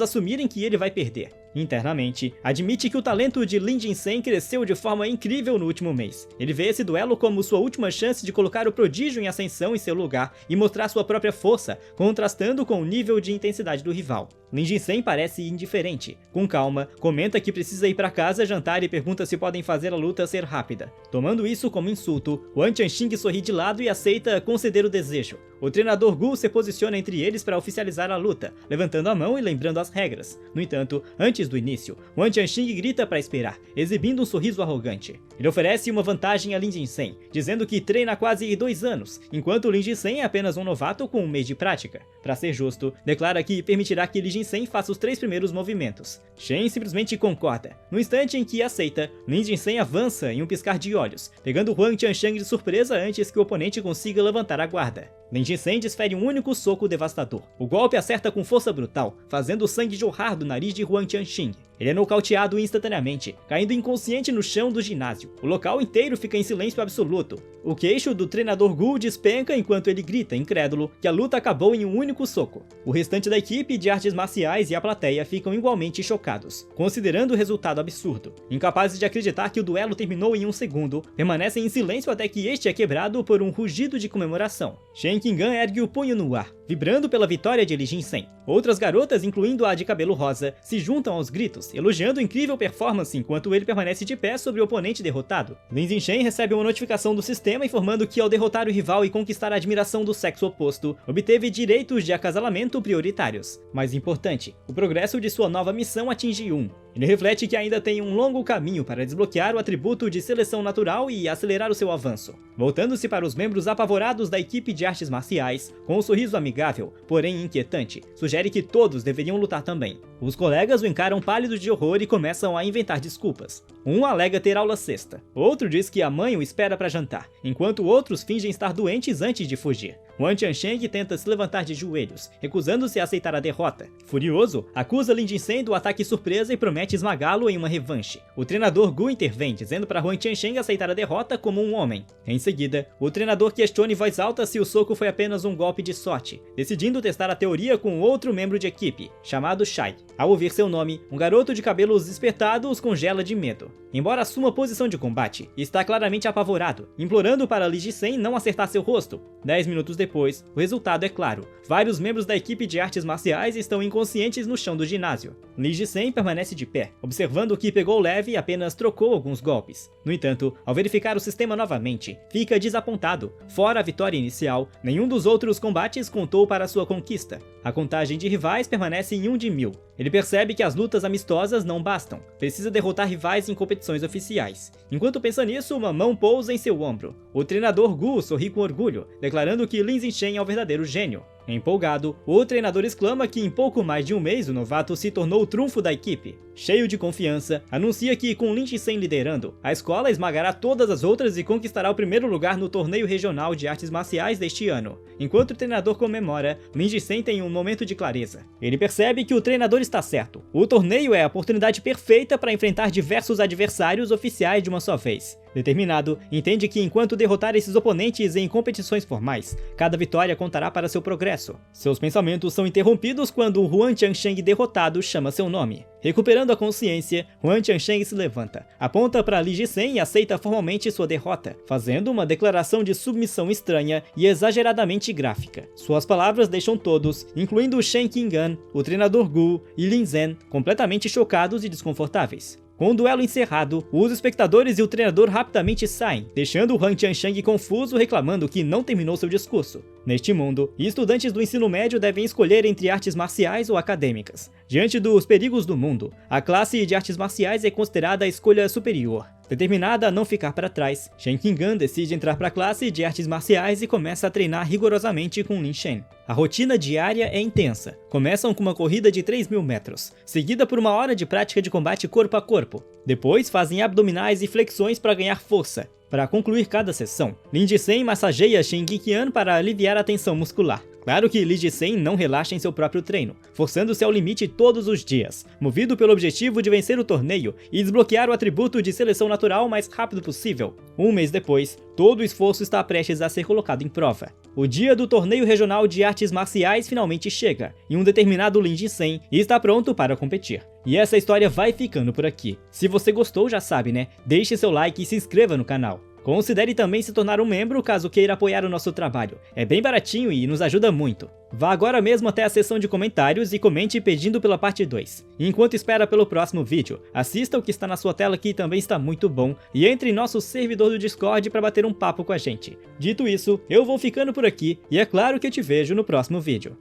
assumirem que ele vai perder. Internamente, admite que o talento de Lin Zixen cresceu de forma incrível no último mês. Ele vê esse duelo como sua última chance de colocar o prodígio em ascensão em seu lugar e mostrar sua própria força, contrastando com o nível de intensidade do rival. Lin Jinsen parece indiferente. Com calma, comenta que precisa ir para casa jantar e pergunta se podem fazer a luta ser rápida. Tomando isso como insulto, Huan Tianxing sorri de lado e aceita conceder o desejo. O treinador Gu se posiciona entre eles para oficializar a luta, levantando a mão e lembrando as regras. No entanto, antes do início, Huan Tianxing grita para esperar, exibindo um sorriso arrogante. Ele oferece uma vantagem a Lin Jinsen, dizendo que treina há quase 2 anos, enquanto Lin Jinsen é apenas um novato com 1 mês de prática. Para ser justo, declara que permitirá que Lin Jinsen faça os 3 primeiros movimentos. Shen simplesmente concorda. No instante em que aceita, Lin Jinsen avança em um piscar de olhos, pegando Huan Tianxing de surpresa antes que o oponente consiga levantar a guarda. Lin Jinsen desfere um único soco devastador. O golpe acerta com força brutal, fazendo o sangue jorrar do nariz de Huan Tianxing. Ele é nocauteado instantaneamente, caindo inconsciente no chão do ginásio. O local inteiro fica em silêncio absoluto. O queixo do treinador Gu despenca enquanto ele grita, incrédulo, que a luta acabou em um único soco. O restante da equipe de artes marciais e a plateia ficam igualmente chocados, considerando o resultado absurdo. Incapazes de acreditar que o duelo terminou em 1 segundo, permanecem em silêncio até que este é quebrado por um rugido de comemoração. Shen Qingan ergue o punho no ar, vibrando pela vitória de Lin Jinsen. Outras garotas, incluindo a de cabelo rosa, se juntam aos gritos, elogiando a incrível performance enquanto ele permanece de pé sobre o oponente derrotado. Lin Jinsen recebe uma notificação do sistema informando que ao derrotar o rival e conquistar a admiração do sexo oposto, obteve direitos de acasalamento prioritários. Mais importante, o progresso de sua nova missão atinge 1. Ele reflete que ainda tem um longo caminho para desbloquear o atributo de seleção natural e acelerar o seu avanço. Voltando-se para os membros apavorados da equipe de artes marciais, com um sorriso amigável, porém inquietante, sugere que todos deveriam lutar também. Os colegas o encaram pálidos de horror e começam a inventar desculpas. Um alega ter aula sexta, outro diz que a mãe o espera para jantar, enquanto outros fingem estar doentes antes de fugir. Huan Tianxing tenta se levantar de joelhos, recusando-se a aceitar a derrota. Furioso, acusa Lin Jinsen do ataque surpresa e promete esmagá-lo em uma revanche. O treinador Gu intervém, dizendo para Huan Tianxing aceitar a derrota como um homem. Em seguida, o treinador questiona em voz alta se o soco foi apenas um golpe de sorte, decidindo testar a teoria com outro membro de equipe, chamado Shai. Ao ouvir seu nome, um garoto de cabelos despertados os congela de medo. Embora assuma posição de combate, está claramente apavorado, implorando para Lin Jinsen não acertar seu rosto. 10 minutos depois, o resultado é claro. Vários membros da equipe de artes marciais estão inconscientes no chão do ginásio. Lin Jinsen permanece de pé, observando que pegou leve e apenas trocou alguns golpes. No entanto, ao verificar o sistema novamente, fica desapontado. Fora a vitória inicial, nenhum dos outros combates contou para sua conquista. A contagem de rivais permanece em 1 de 1000. Ele percebe que as lutas amistosas não bastam, precisa derrotar rivais em competições oficiais. Enquanto pensa nisso, uma mão pousa em seu ombro. O treinador Gu sorri com orgulho, declarando que Lin Jinsen é o verdadeiro gênio. Empolgado, o treinador exclama que em pouco mais de 1 mês o novato se tornou o trunfo da equipe. Cheio de confiança, anuncia que com Lin Jinsen liderando, a escola esmagará todas as outras e conquistará o primeiro lugar no torneio regional de artes marciais deste ano. Enquanto o treinador comemora, Lin Jinsen tem um momento de clareza. Ele percebe que o treinador está certo. O torneio é a oportunidade perfeita para enfrentar diversos adversários oficiais de uma só vez. Determinado, entende que enquanto derrotar esses oponentes em competições formais, cada vitória contará para seu progresso. Seus pensamentos são interrompidos quando Huan Tianxing derrotado chama seu nome. Recuperando a consciência, Huan Tianxing se levanta, aponta para Lin Jinsen e aceita formalmente sua derrota, fazendo uma declaração de submissão estranha e exageradamente gráfica. Suas palavras deixam todos, incluindo Shen Qingan, o treinador Gu e Lin Zhen, completamente chocados e desconfortáveis. Com o duelo encerrado, os espectadores e o treinador rapidamente saem, deixando Huan Tianxing confuso reclamando que não terminou seu discurso. Neste mundo, estudantes do ensino médio devem escolher entre artes marciais ou acadêmicas. Diante dos perigos do mundo, a classe de artes marciais é considerada a escolha superior. Determinada a não ficar para trás, Shen Qingan decide entrar para a classe de artes marciais e começa a treinar rigorosamente com Lin Shen. A rotina diária é intensa. Começam com uma corrida de 3.000 metros, seguida por 1 hora de prática de combate corpo a corpo. Depois fazem abdominais e flexões para ganhar força. Para concluir cada sessão, Lin Jinsen massageia Shen Qian para aliviar a tensão muscular. Claro que Lin Jinsen não relaxa em seu próprio treino, forçando-se ao limite todos os dias, movido pelo objetivo de vencer o torneio e desbloquear o atributo de seleção natural o mais rápido possível. 1 mês depois, todo o esforço está prestes a ser colocado em prova. O dia do torneio regional de artes marciais finalmente chega, e um determinado Lin Jinsen está pronto para competir. E essa história vai ficando por aqui. Se você gostou, já sabe, né? Deixe seu like e se inscreva no canal. Considere também se tornar um membro caso queira apoiar o nosso trabalho. É bem baratinho e nos ajuda muito. Vá agora mesmo até a seção de comentários e comente pedindo pela parte 2. Enquanto espera pelo próximo vídeo, assista o que está na sua tela que também está muito bom e entre em nosso servidor do Discord para bater um papo com a gente. Dito isso, eu vou ficando por aqui e é claro que eu te vejo no próximo vídeo.